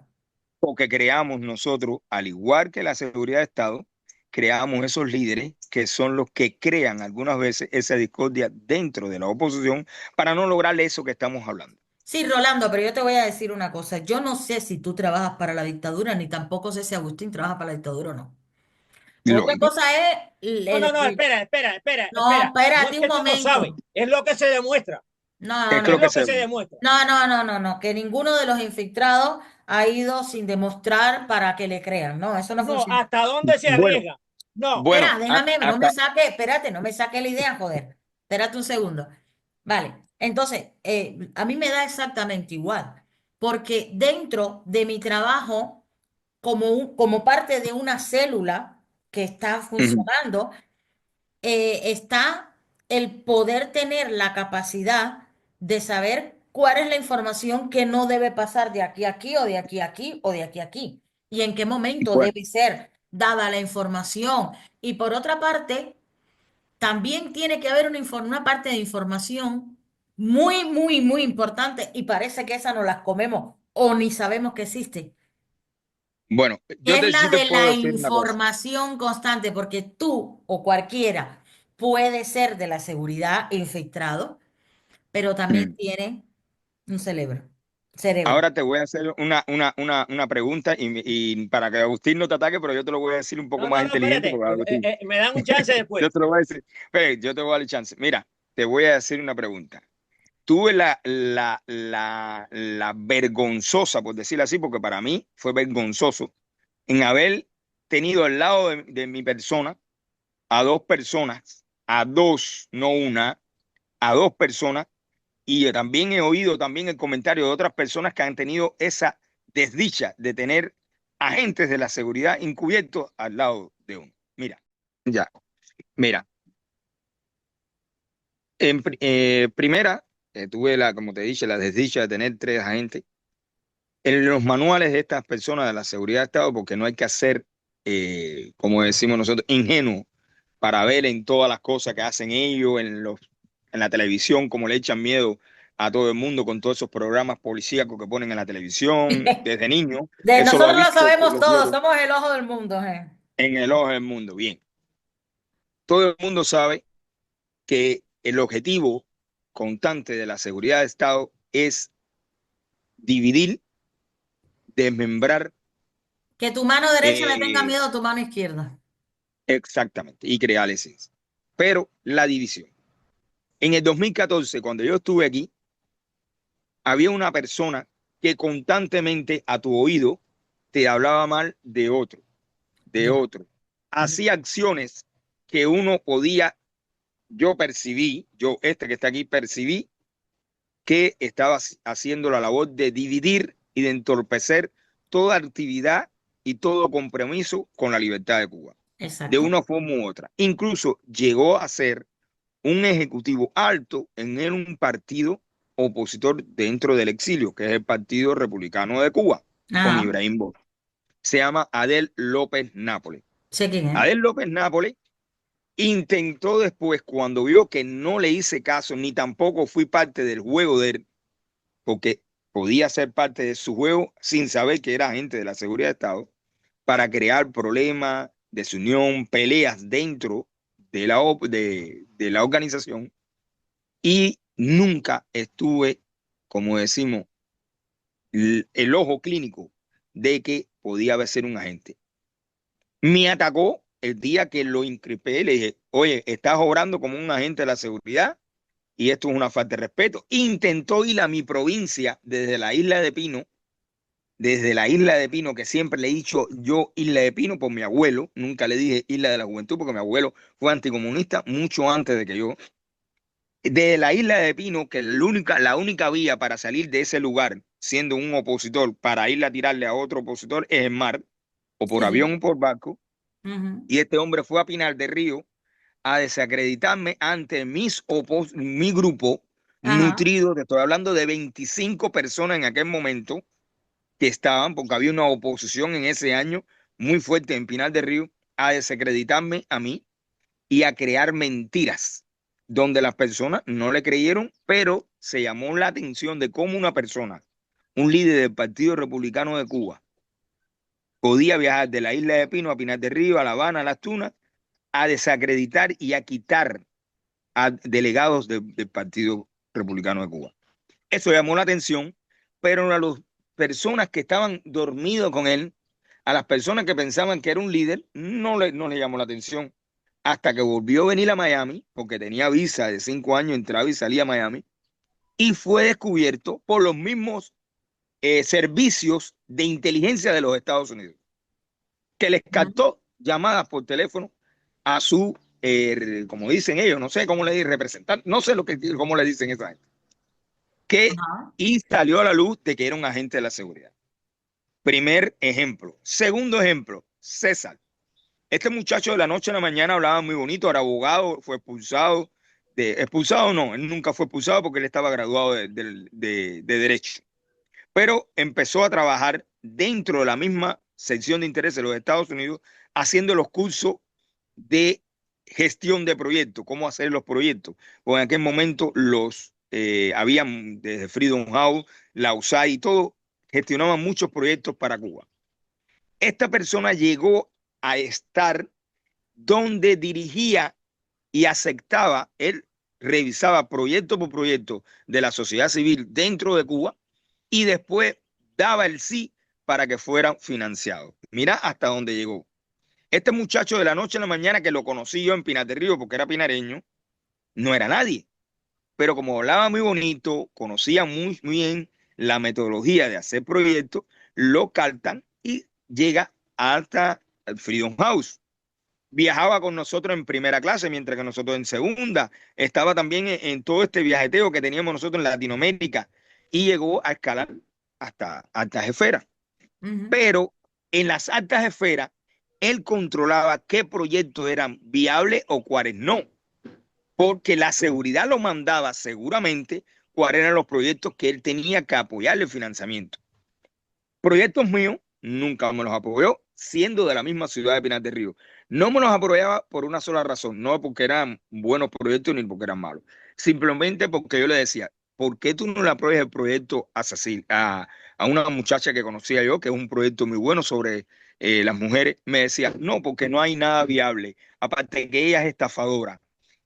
Porque creamos nosotros, al igual que la seguridad de Estado, creamos esos líderes que son los que crean algunas veces esa discordia dentro de la oposición para no lograr eso que estamos hablando. Sí, Rolando, pero yo te voy a decir una cosa. Yo no sé si tú trabajas para la dictadura, ni tampoco sé si Agustín trabaja para la dictadura o no. Otra Lógico. cosa es No, no, no, espera, espera, espera, no, espera. No es espérate un que tú no sabes, momento. es lo que se demuestra, No, Es que es lo no. que lo que se... se demuestra. No, no, no, no, no. Que ninguno de los infiltrados ha ido sin demostrar para que le crean. No, eso no No, funciona. ¿hasta dónde se Bueno, arriesga? No, bueno, Espera, déjame, no me hasta... saque, espérate, no me saque la idea, joder. Espérate un segundo. Vale, entonces, a mí me da exactamente igual, porque dentro de mi trabajo, como parte de una célula que está Ujú. funcionando, está el poder tener la capacidad de saber cuál es la información que no debe pasar de aquí a aquí o de aquí a aquí o de aquí a aquí y en qué momento Bueno, debe ser dada la información. Y por otra parte, también tiene que haber una parte de información muy, muy, muy importante y parece que esa no las comemos o ni sabemos que existe, bueno, que es sí la te de puedo la decir una cosa. información constante, porque tú o cualquiera puede ser de la seguridad infiltrado, pero también Mm. tiene un cerebro. Cerebro. Ahora te voy a hacer una pregunta y para que Agustín no te ataque, pero yo te lo voy a decir un poco no, no, más no, inteligente, espérate, porque Agustín, me dan un chance yo después. te lo voy a decir, yo te voy a dar el chance. Mira, te voy a decir una pregunta. Tuve la vergonzosa, por decirlo así, porque para mí fue vergonzoso, en haber tenido al lado de mi persona a dos personas, a dos, no una, a dos personas, y también he oído también el comentario de otras personas que han tenido esa desdicha de tener agentes de la seguridad encubiertos al lado de uno. Mira, ya, mira. Primera, tuve como te dije, la desdicha de tener 3 agentes. En los manuales de estas personas de la seguridad de Estado, porque no hay que hacer, como decimos nosotros, ingenuo para ver en todas las cosas que hacen ellos, en la televisión, como le echan miedo a todo el mundo con todos esos programas policíacos que ponen en la televisión desde niños. Eso lo ha Nosotros lo visto sabemos los todos, viejos somos el ojo del mundo, ¿eh? en el ojo del mundo. Bien, todo el mundo sabe que el objetivo constante de la seguridad de Estado es dividir, desmembrar, Que tu mano derecha le tenga eh, miedo a tu mano izquierda. exactamente, y crear esencia. Pero la división. En el 2014, cuando yo estuve aquí, había una persona que constantemente a tu oído te hablaba mal de otro, de Ya. otro. Hacía acciones que uno podía, yo percibí, yo este que está aquí, percibí que estaba haciendo la labor de dividir y de entorpecer toda actividad y todo compromiso con la libertad de Cuba, de Exacto. una forma u otra. Incluso llegó a ser un ejecutivo alto en un partido opositor dentro del exilio, que es el Partido Republicano de Cuba, con Ajá. Ibrahim Bosque. Se llama Adel López Nápoles. Sé quién es. Adel López Nápoles intentó después, cuando vio que no le hice caso, ni tampoco fui parte del juego de él, porque podía ser parte de su juego sin saber que era agente de la seguridad de Estado, para crear problemas, desunión, peleas dentro de la organización, y nunca estuve, como decimos, el ojo clínico de que podía ser un agente. Me atacó el día que lo increpé, le dije, oye, estás obrando como un agente de la seguridad y esto es una falta de respeto. Intentó ir a mi provincia desde la isla de Pino, que siempre le he dicho yo Isla de Pino por mi abuelo, nunca le dije Isla de la Juventud porque mi abuelo fue anticomunista mucho antes de que yo. De la Isla de Pino, que la única vía para salir de ese lugar, siendo un opositor, para ir a tirarle a otro opositor, es el mar, o por Sí. avión o por barco. Ujú. Y este hombre fue a Pinar del Río a desacreditarme ante mi grupo Ajá. nutrido, te estoy hablando de 25 personas en aquel momento que estaban, porque había una oposición en ese año muy fuerte en Pinar del Río, a desacreditarme a mí y a crear mentiras, donde las personas no le creyeron, pero se llamó la atención de cómo una persona, un líder del Partido Republicano de Cuba, podía viajar de la isla de Pino a Pinar del Río, a La Habana, a Las Tunas, a desacreditar y a quitar a delegados del Partido Republicano de Cuba. Eso llamó la atención, pero a las personas que estaban dormidos con él, a las personas que pensaban que era un líder, no le llamó la atención. Hasta que volvió a venir a Miami, porque tenía visa de 5 años, entraba y salía a Miami, y fue descubierto por los mismos servicios de inteligencia de los Estados Unidos, que les captó llamadas por teléfono a su, como dicen ellos, no sé cómo le dicen, representante, no sé cómo le dicen esa gente, Ajá. y salió a la luz de que era un agente de la seguridad. Primer ejemplo. Segundo ejemplo, César. Este muchacho de la noche a la mañana hablaba muy bonito, era abogado, fue expulsado. Expulsado no, él nunca fue expulsado porque él estaba graduado de Derecho. Pero empezó a trabajar dentro de la misma sección de interés de los Estados Unidos, haciendo los cursos de gestión de proyectos, cómo hacer los proyectos. Porque en aquel momento habían desde Freedom House, la USAID y todo, gestionaban muchos proyectos para Cuba. Esta persona llegó a estar donde dirigía y aceptaba, él revisaba proyecto por proyecto de la sociedad civil dentro de Cuba y después daba el sí para que fueran financiados. Mira hasta dónde llegó. Este muchacho de la noche a la mañana, que lo conocí yo en Pinar del Río porque era pinareño, no era nadie, pero como hablaba muy bonito, conocía muy bien la metodología de hacer proyectos, lo captan y llega hasta el Freedom House. Viajaba con nosotros en primera clase, mientras que nosotros en segunda. Estaba también en todo este viajeteo que teníamos nosotros en Latinoamérica y llegó a escalar hasta Jefera. Ujú. Pero en las altas esferas, él controlaba qué proyectos eran viables o cuáles no, porque la seguridad lo mandaba seguramente cuáles eran los proyectos que él tenía que apoyarle el financiamiento. Proyectos míos nunca me los apoyó, siendo de la misma ciudad de Pinar del Río. No me los apoyaba por una sola razón, no porque eran buenos proyectos ni porque eran malos, simplemente porque yo le decía, ¿por qué tú no le apoyas el proyecto a Cecilia, a una muchacha que conocía yo, que es un proyecto muy bueno sobre las mujeres? Me decía, no, porque no hay nada viable, aparte de que ella es estafadora,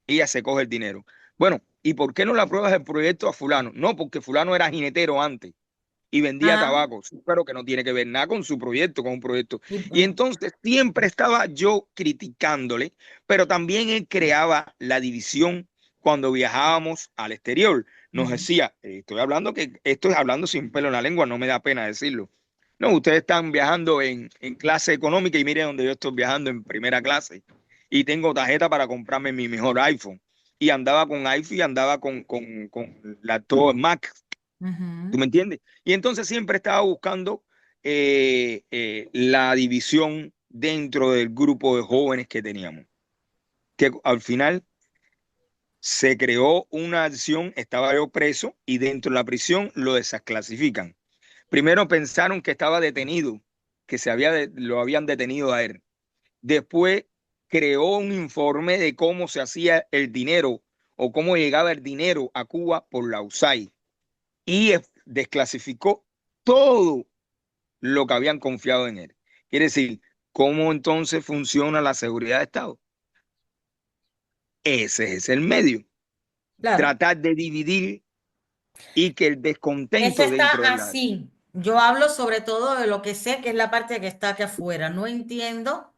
ella se coge el dinero. Bueno, ¿y por qué no le apruebas el proyecto a fulano? No, porque fulano era jinetero antes y vendía Ah, tabaco, pero que no tiene que ver nada con su proyecto, con un proyecto. y Y bueno. entonces siempre estaba yo criticándole, pero también él creaba la división cuando viajábamos al exterior. Nos Ujú. decía, estoy hablando sin pelo en la lengua, no me da pena decirlo. No, ustedes están viajando en clase económica y miren donde yo estoy viajando en primera clase y tengo tarjeta para comprarme mi mejor iPhone. Y andaba con iPhone y andaba con la todo Mac. ¿Tú Ujú. me entiendes? Y entonces siempre estaba buscando la división dentro del grupo de jóvenes que teníamos. Que al final se creó una acción, estaba yo preso y dentro de la prisión lo desclasifican. Primero pensaron que estaba detenido, que lo habían detenido a él. Después creó un informe de cómo se hacía el dinero o cómo llegaba el dinero a Cuba por la USAID y desclasificó todo lo que habían confiado en él. Quiere decir, ¿cómo entonces funciona la seguridad de Estado? Ese es el medio. Claro. Tratar de dividir y que el Eso descontento dentro está de la... así. Yo hablo sobre todo de lo que sé que es la parte que está aquí afuera. No entiendo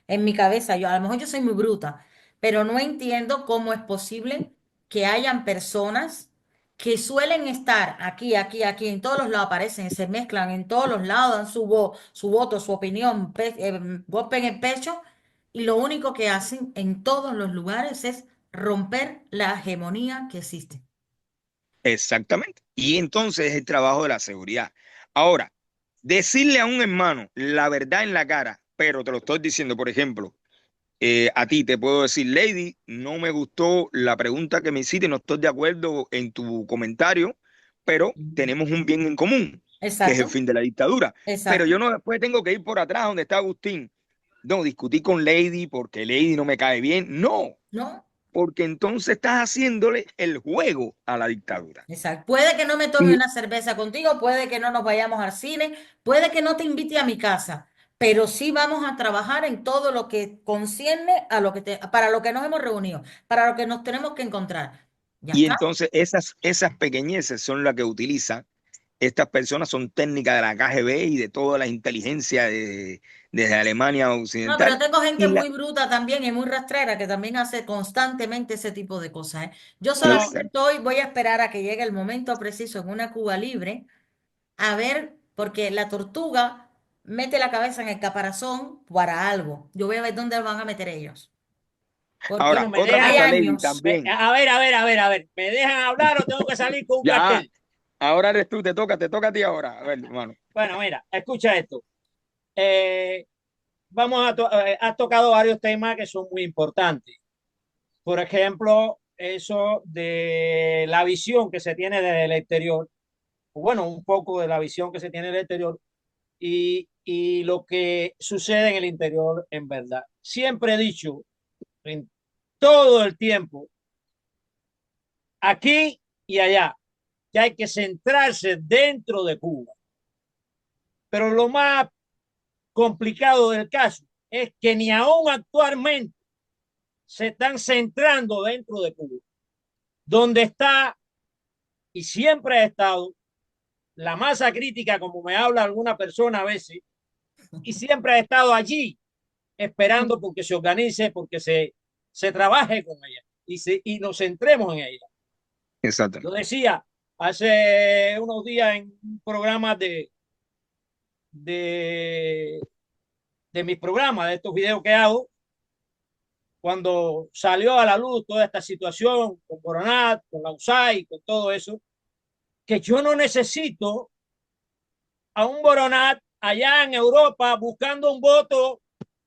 en mi cabeza. Yo, a lo mejor yo soy muy bruta, pero no entiendo cómo es posible que hayan personas que suelen estar aquí, aquí, aquí, en todos los lados aparecen, se mezclan en todos los lados, dan su voto, su opinión, golpe en el pecho, y lo único que hacen en todos los lugares es romper la hegemonía que existe. Exactamente. Y entonces es el trabajo de la seguridad. Ahora, decirle a un hermano la verdad en la cara, pero te lo estoy diciendo, por ejemplo, a ti te puedo decir, Lady, no me gustó la pregunta que me hiciste, no estoy de acuerdo en tu comentario, pero tenemos un bien en común, que es el Exacto, fin de la dictadura. Pero exacto. yo no después tengo que ir por atrás donde está Agustín. No, discutí con Lady porque Lady no me cae bien. No, ¿No? porque entonces estás haciéndole el juego a la dictadura. Exacto. Puede que no me tome Y, una cerveza contigo, puede que no nos vayamos al cine, puede que no te invite a mi casa, pero sí vamos a trabajar en todo lo que concierne a para lo que nos hemos reunido, para lo que nos tenemos que encontrar. Ya y está. entonces esas pequeñeces son las que utilizan. Estas personas son técnicas de la KGB y de toda la inteligencia desde Alemania No, pero Occidental. tengo gente Y la, muy bruta también y muy rastrera que también hace constantemente ese tipo de cosas, ¿eh? Yo Bueno, solamente voy a esperar a que llegue el momento preciso en una Cuba libre, a ver, porque la tortuga mete la cabeza en el caparazón para algo. Yo voy a ver dónde van a meter ellos. Porque ahora, bueno, me otra hay dejan, cosa, Lady, años. también. a ver, ¿me dejan hablar o tengo que salir con un Ya, cartel? ahora eres tú, te toca a ti ahora. A ver, hermano. Bueno, mira, escucha esto. Eh, has tocado varios temas que son muy importantes. Por ejemplo, eso de la visión que se tiene desde el exterior, o bueno, un poco de la visión que se tiene del exterior y lo que sucede en el interior en verdad. Siempre he dicho, en todo el tiempo, aquí y allá, que hay que centrarse dentro de Cuba. Pero lo más complicado del caso es que ni aún actualmente se están centrando dentro de Cuba, donde está y siempre ha estado la masa crítica, como me habla alguna persona a veces, y siempre ha estado allí esperando porque se organice, porque se trabaje con ella y nos centremos en ella. Yo Exactamente. decía hace unos días en un programa de, de mis programas, de estos videos que hago, cuando salió a la luz toda esta situación con Coronat, con la USAID, con todo eso, que yo no necesito a un Boronat allá en Europa buscando un voto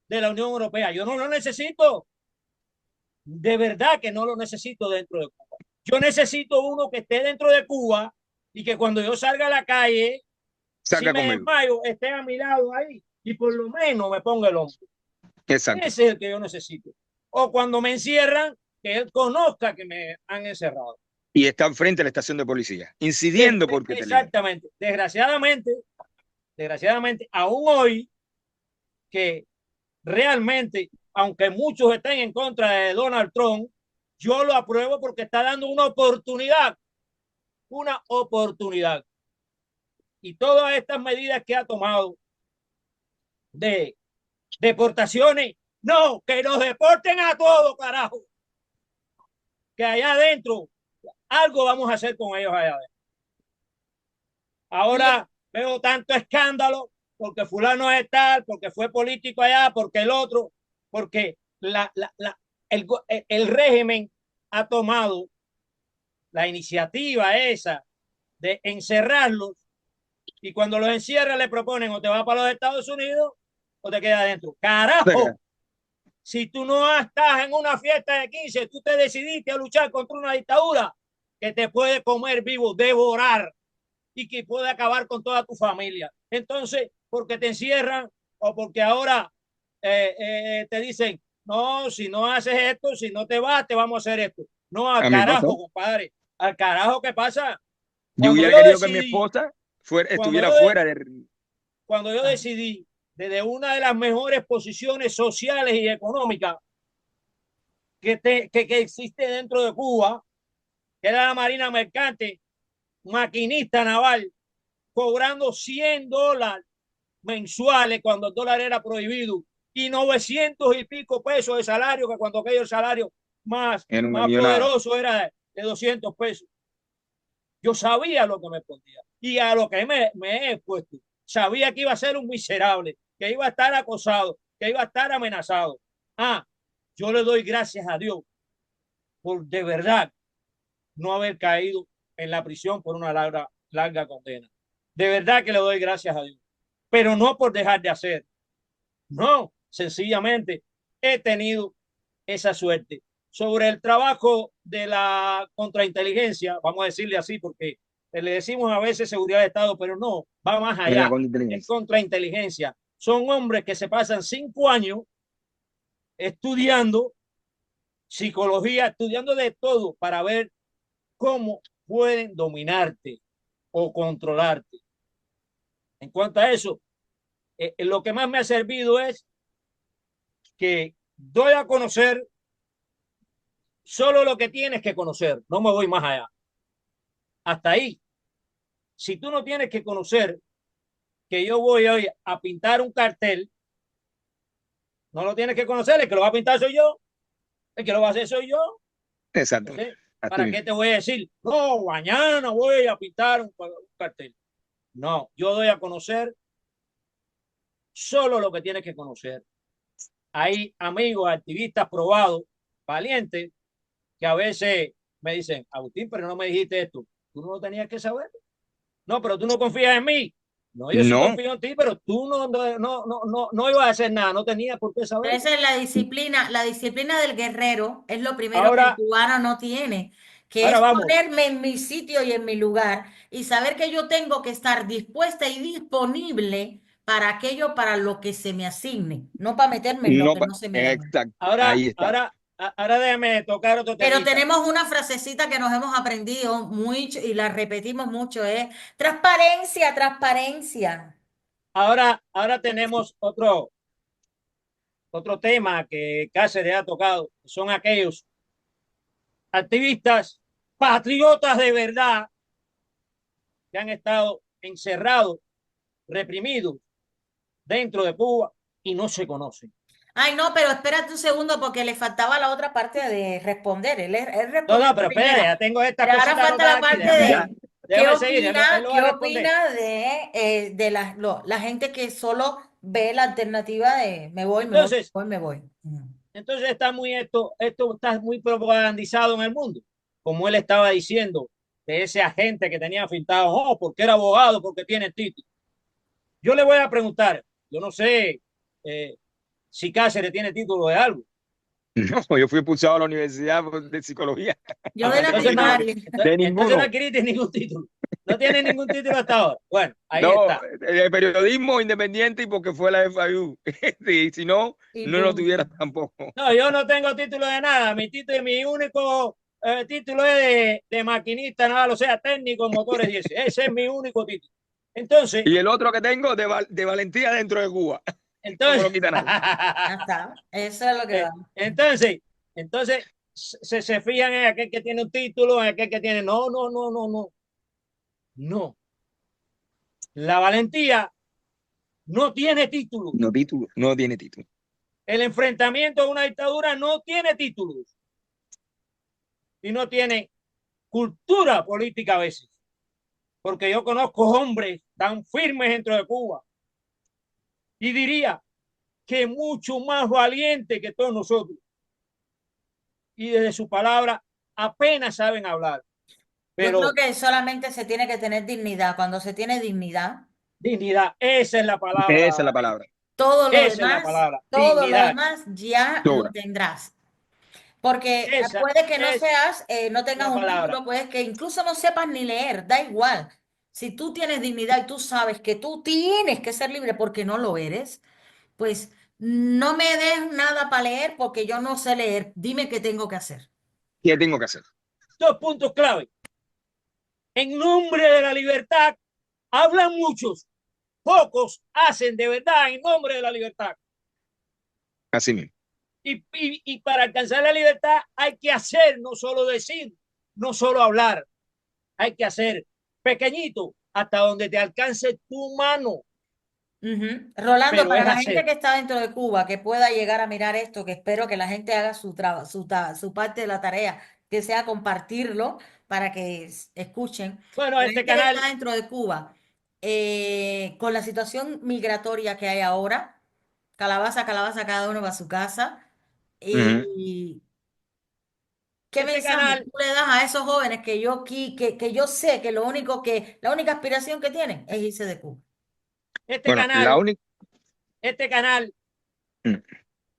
de la Unión Europea. Yo no lo necesito. De verdad que no lo necesito dentro de Cuba. Yo necesito uno que esté dentro de Cuba y que cuando yo salga a la calle, si Salga me conmigo. desmayo, esté a mi lado ahí y por lo menos me ponga el hombro. Exacto. Ese es el que yo necesito. O cuando me encierran, que él conozca que me han encerrado. Y está enfrente de la estación de policía, incidiendo porque te liberan. Exactamente. Desgraciadamente, aún hoy que realmente, aunque muchos estén en contra de Donald Trump, yo lo apruebo porque está dando una oportunidad. Y todas estas medidas que ha tomado de deportaciones, no, que nos deporten a todos, carajo. Que allá adentro, algo vamos a hacer con ellos allá adentro. Ahora veo tanto escándalo porque fulano es tal, porque fue político allá, porque el otro, porque el régimen ha tomado la iniciativa esa de encerrarlos y cuando los encierra le proponen o te vas para los Estados Unidos o te quedas adentro. Carajo, si tú no estás en una fiesta de 15, tú te decidiste a luchar contra una dictadura que te puede comer vivo, devorar y que puede acabar con toda tu familia. Entonces, porque te encierran o porque ahora te dicen, no, si no haces esto, si no te vas, te vamos a hacer esto. No, al carajo, compadre, al carajo, ¿qué pasa? Yo hubiera querido que mi esposa estuviera fuera de... Cuando yo decidí, desde una de las mejores posiciones sociales y económicas que existe dentro de Cuba, que era la Marina Mercante, maquinista naval, cobrando $100 mensuales cuando el dólar era prohibido y 900 y pico pesos de salario, que cuando aquello el salario más poderoso era de 200 pesos. Yo sabía lo que me ponía y a lo que me he expuesto. Sabía que iba a ser un miserable, que iba a estar acosado, que iba a estar amenazado. Yo le doy gracias a Dios por de verdad no haber caído en la prisión por una larga condena. De verdad que le doy gracias a Dios, pero no por dejar de hacer. No, sencillamente he tenido esa suerte. Sobre el trabajo de la contrainteligencia, vamos a decirle así, porque le decimos a veces seguridad de Estado, pero no, va más allá. Es contrainteligencia. Son hombres que se pasan 5 años estudiando psicología, estudiando de todo para ver cómo pueden dominarte o controlarte. En cuanto a eso, lo que más me ha servido es que doy a conocer solo lo que tienes que conocer, no me voy más allá. Hasta ahí. Si tú no tienes que conocer que yo voy hoy a pintar un cartel, no lo tienes que conocer, el que lo va a pintar soy yo, el que lo va a hacer soy yo. Exacto. Entonces, ¿para qué te voy a decir? No, mañana voy a pintar un cartel. No, yo doy a conocer solo lo que tienes que conocer. Hay amigos, activistas probados, valientes, que a veces me dicen, Agustín, pero no me dijiste esto. Tú no lo tenías que saber. No, pero tú no confías en mí. No, yo sí confío en ti, pero tú no ibas a hacer nada, no tenías por qué saber. Esa es la disciplina del guerrero es lo primero que el cubano no tiene, que es ponerme en mi sitio y en mi lugar y saber que yo tengo que estar dispuesta y disponible para aquello para lo que se me asigne, no para meterme en lo que no se me da. Exacto. Ahora déjame tocar otro tema. Pero tenemos una frasecita que nos hemos aprendido mucho y la repetimos mucho, es transparencia, transparencia. Ahora tenemos otro tema que Cáceres ha tocado, son aquellos activistas patriotas de verdad que han estado encerrados, reprimidos dentro de Cuba y no se conocen. Ay, no, pero espérate un segundo porque le faltaba la otra parte de responder. Él respondió No, pero espera, ya tengo esta pero ahora falta la parte de ¿qué opina de la gente que solo ve la alternativa de me voy, me voy? Entonces esto está muy propagandizado en el mundo, como él estaba diciendo, de ese agente que tenía pintado, porque era abogado, porque tiene título. Yo le voy a preguntar, yo no sé si Cáceres tiene título de algo. No, yo fui expulsado a la universidad de psicología. Yo de la Entonces no, primaria. De entonces no ninguno. adquiriste ningún título. No tiene ningún título hasta ahora. Bueno, ahí No, está. de periodismo independiente y porque fue la FIU. Sí, si no, Y no lo punto. tuviera tampoco. No, yo no tengo título de nada. Mi único título es de maquinista naval, o sea, técnico en motores y ese es mi único título. Entonces, Y el otro que tengo de valentía dentro de Cuba. No me lo entonces, quita nadie. Ya está. Eso es lo que da. entonces, entonces se fijan en aquel que tiene un título, en aquel que tiene. No, no, no, no, no. No. La valentía no tiene título. No título, no tiene título. El enfrentamiento a una dictadura no tiene títulos y no tiene cultura política a veces. Porque yo conozco hombres tan firmes dentro de Cuba y diría que mucho más valientes que todos nosotros. Y desde su palabra apenas saben hablar. Yo creo Pero que solamente se tiene que tener dignidad. Cuando se tiene dignidad, dignidad, esa es la palabra. Esa es la palabra. Esa es la palabra. todo lo Dignidad. demás ya lo Sobra. tendrás. Porque Esa puede que no es seas, no tengas la un palabra. título, puede que incluso no sepas ni leer, da igual. Si tú tienes dignidad y tú sabes que tú tienes que ser libre porque no lo eres, pues no me des nada para leer porque yo no sé leer. Dime qué tengo que hacer. ¿Qué tengo que hacer? Dos puntos clave. En nombre de la libertad hablan muchos, pocos hacen de verdad en nombre de la libertad. Así mismo. Y para alcanzar la libertad hay que hacer, no solo decir, no solo hablar, hay que hacer pequeñito hasta donde te alcance tu mano, Rolando, pero para es la gente hacer. que está dentro de Cuba, que pueda llegar a mirar esto, que espero que la gente haga su parte de la tarea, que sea compartirlo para que escuchen. Bueno, La este gente que está canal, dentro de Cuba, con la situación migratoria que hay ahora, calabaza, calabaza, cada uno va a su casa. Ujú. Y ¿qué este mensaje canal, tú le das a esos jóvenes que yo aquí, que yo sé que la única aspiración que tienen es irse de Cuba? este Bueno, la canal, única. este canal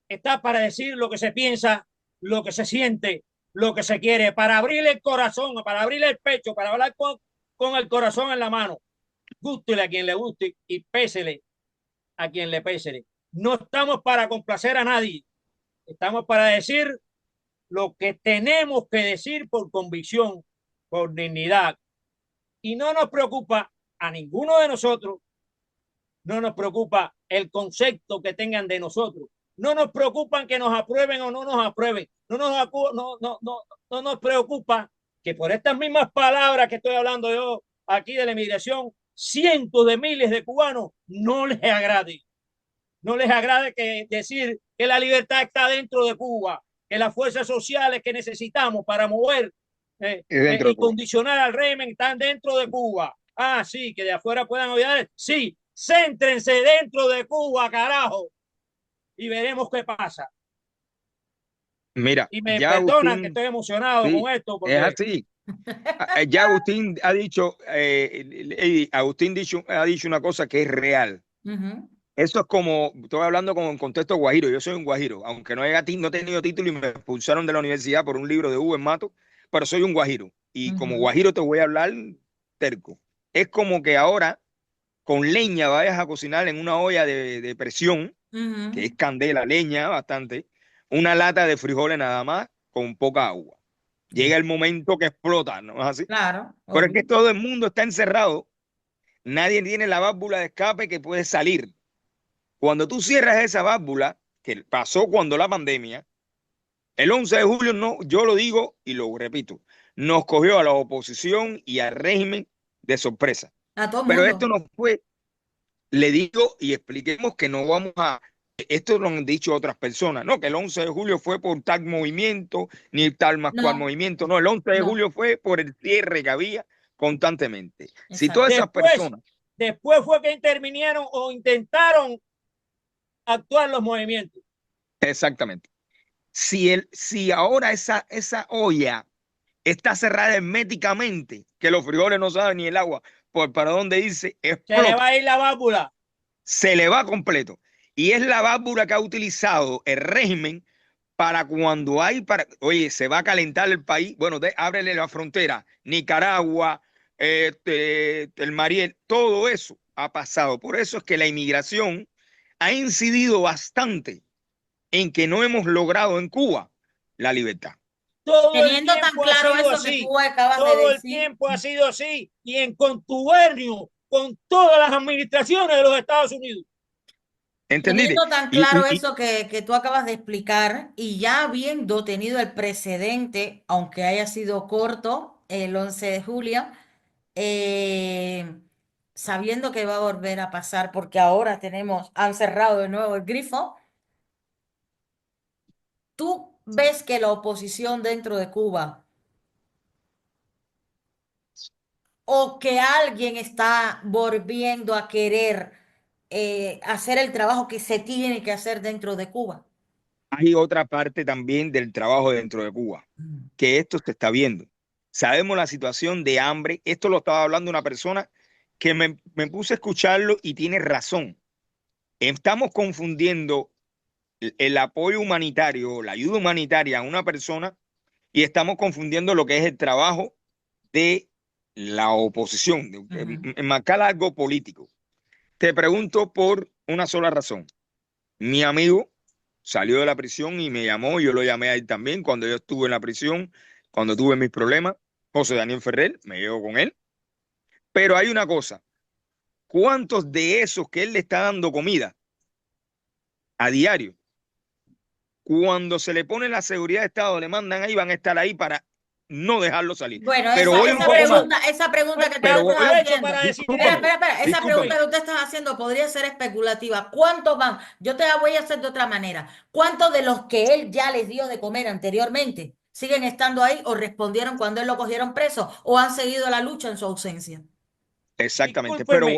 está para decir lo que se piensa, lo que se siente, lo que se quiere, para abrir el corazón, para abrir el pecho, para hablar con el corazón en la mano. Gústele a quien le guste y pésele a quien le pésele. No estamos para complacer a nadie, estamos para decir lo que tenemos que decir por convicción, por dignidad. Y no nos preocupa a ninguno de nosotros, no nos preocupa el concepto que tengan de nosotros, no nos preocupan que nos aprueben o no nos aprueben, no nos preocupa que por estas mismas palabras que estoy hablando yo aquí de la inmigración, cientos de miles de cubanos no les agrade. No les agrade que decir que la libertad está dentro de Cuba, que las fuerzas sociales que necesitamos para mover Dentro de y Cuba. condicionar al régimen están dentro de Cuba. Ah, sí, que de afuera puedan olvidar. Sí, céntrense dentro de Cuba, carajo, y veremos qué pasa. Mira, Y me ya perdonan que Agustín, estoy emocionado sí, con esto, es porque así. Ya Agustín ha dicho, ha dicho una cosa que es real. Ujú, Eso es como, estoy hablando con contexto guajiro, yo soy un guajiro, aunque no he tenido título y me expulsaron de la universidad por un libro de Hugo Mato, pero soy un guajiro. Y como ujú, guajiro te voy a hablar terco. Es como que ahora con leña vayas a cocinar en una olla de presión, que es ujú. candela, leña bastante, una lata de frijoles nada más con poca agua. Ya, Llega el momento que explota, ¿no es así? claro, Pero es obvio. que todo el mundo está encerrado, nadie tiene la válvula de escape que puede salir. Cuando tú cierras esa válvula, que pasó cuando la pandemia, el 11 de julio, no, yo lo digo y lo repito, nos cogió a la oposición y al régimen de sorpresa. A todo el Pero mundo. esto no fue, le digo y expliquemos que no vamos a, esto lo han dicho otras personas, no, que el 11 de julio fue por tal movimiento, ni tal más cual No, movimiento, no, el 11 de no, julio fue por el cierre que había constantemente. Si todas exacto. esas después, personas, después fue que intervinieron o intentaron actuar los movimientos. exactamente, si ahora esa olla está cerrada herméticamente, que los frijoles no saben ni el agua por para dónde irse, Se le va explota. a ir la válvula. Se le va completo. Y es la válvula que ha utilizado el régimen para cuando oye, se va a calentar el país, bueno, ábrele la frontera, Nicaragua, el Mariel, todo eso ha pasado. Por eso es que la inmigración ha incidido bastante en que no hemos logrado en Cuba la libertad. Todo el Teniendo tan tiempo ha claro sido eso que así. tú acabas de Todo el decir, tiempo ha sido así y en contubernio con todas las administraciones de los Estados Unidos. ¿Entendiste? teniendo tan Y, claro y- y eso que tú acabas de explicar y ya habiendo tenido el precedente, aunque haya sido corto, el 11 de julio, eh, sabiendo que va a volver a pasar porque ahora han cerrado de nuevo el grifo, ¿tú ves que la oposición dentro de Cuba o que alguien está volviendo a querer hacer el trabajo que se tiene que hacer dentro de Cuba? hay otra parte también del trabajo dentro de Cuba, Mm. que esto se está viendo. Sabemos la situación de hambre. Esto lo estaba hablando una persona que me puse a escucharlo y tiene razón. Estamos confundiendo el apoyo humanitario, la ayuda humanitaria a una persona y estamos confundiendo lo que es el trabajo de la oposición, Ujú. enmarcar algo político. Te pregunto por una sola razón. Mi amigo salió de la prisión y me llamó, yo lo llamé a él también cuando yo estuve en la prisión, cuando tuve mis problemas. José Daniel Ferrer, me llevo con él. Pero hay una cosa, ¿cuántos de esos que él le está dando comida a diario, cuando se le pone la seguridad de Estado, le mandan ahí, van a estar ahí para no dejarlo salir? Bueno, Pero esa, voy un esa poco más, pregunta, esa pregunta que tú pero estás voy, Aprovecho haciendo, para decir espera, esto. discúlpame, espera, espera, esa pregunta discúlpame. que usted está haciendo podría ser especulativa. ¿Cuántos van? Yo te la voy a hacer de otra manera. ¿Cuántos de los que él ya les dio de comer anteriormente siguen estando ahí o respondieron cuando él lo cogieron preso o han seguido la lucha en su ausencia? Exactamente, pero Discúlpeme.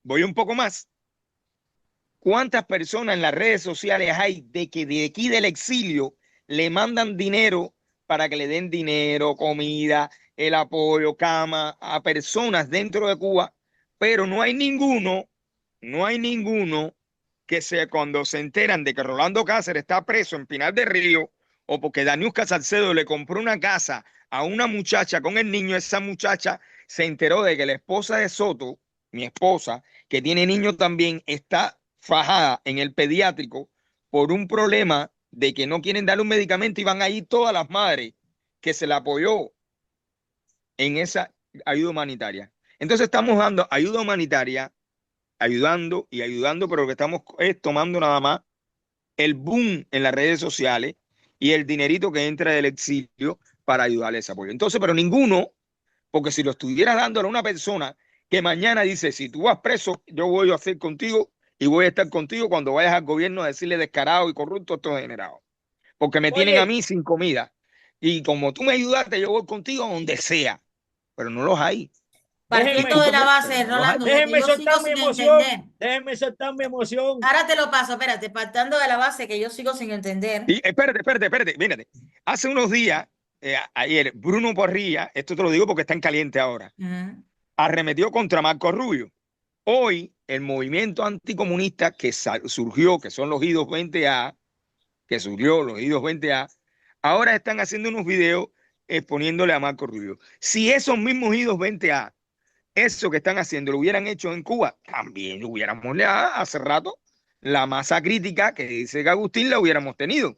voy un poco más. ¿Cuántas personas en las redes sociales hay de que de aquí del exilio le mandan dinero para que le den dinero, comida, el apoyo, cama a personas dentro de Cuba? Pero no hay ninguno que cuando se enteran de que Rolando Cáceres está preso en Pinar del Río o porque Daniusca Salcedo le compró una casa a una muchacha con el niño, esa muchacha se enteró de que la esposa de Soto, mi esposa, que tiene niño también, está fajada en el pediátrico por un problema de que no quieren darle un medicamento y van a ir todas las madres que se la apoyó en esa ayuda humanitaria. Entonces estamos dando ayuda humanitaria, ayudando y ayudando, pero lo que estamos es tomando nada más el boom en las redes sociales y el dinerito que entra del exilio para ayudarle a ese apoyo. Entonces, pero ninguno, porque si lo estuvieras dándole a una persona que mañana dice, si tú vas preso, yo voy a hacer contigo y voy a estar contigo cuando vayas al gobierno a decirle descarado y corrupto a estos degenerados, porque me tienen a Oye, mí sin comida. Y como tú me ayudaste, yo voy contigo a donde sea, pero no los hay. Partiendo de déjenme, la Discúlpeme, base, pero no los hay. Rolando, de que déjenme yo sigo soltar mi sin emoción. entender. Déjenme soltar mi emoción. Ahora te lo paso, espérate, partiendo de la base que yo sigo sin entender. Y espérate, mírate. Hace unos días, ayer, Bruno Porrilla, esto te lo digo porque está en caliente ahora, Ujú. arremetió contra Marco Rubio. Hoy, el movimiento anticomunista que surgió, que son los I-220A, que surgió los I-220A, ahora están haciendo unos videos exponiéndole a Marco Rubio. Si esos mismos I-220A, eso que están haciendo, lo hubieran hecho en Cuba, también hubiéramos hace rato la masa crítica que dice Agustín la hubiéramos tenido.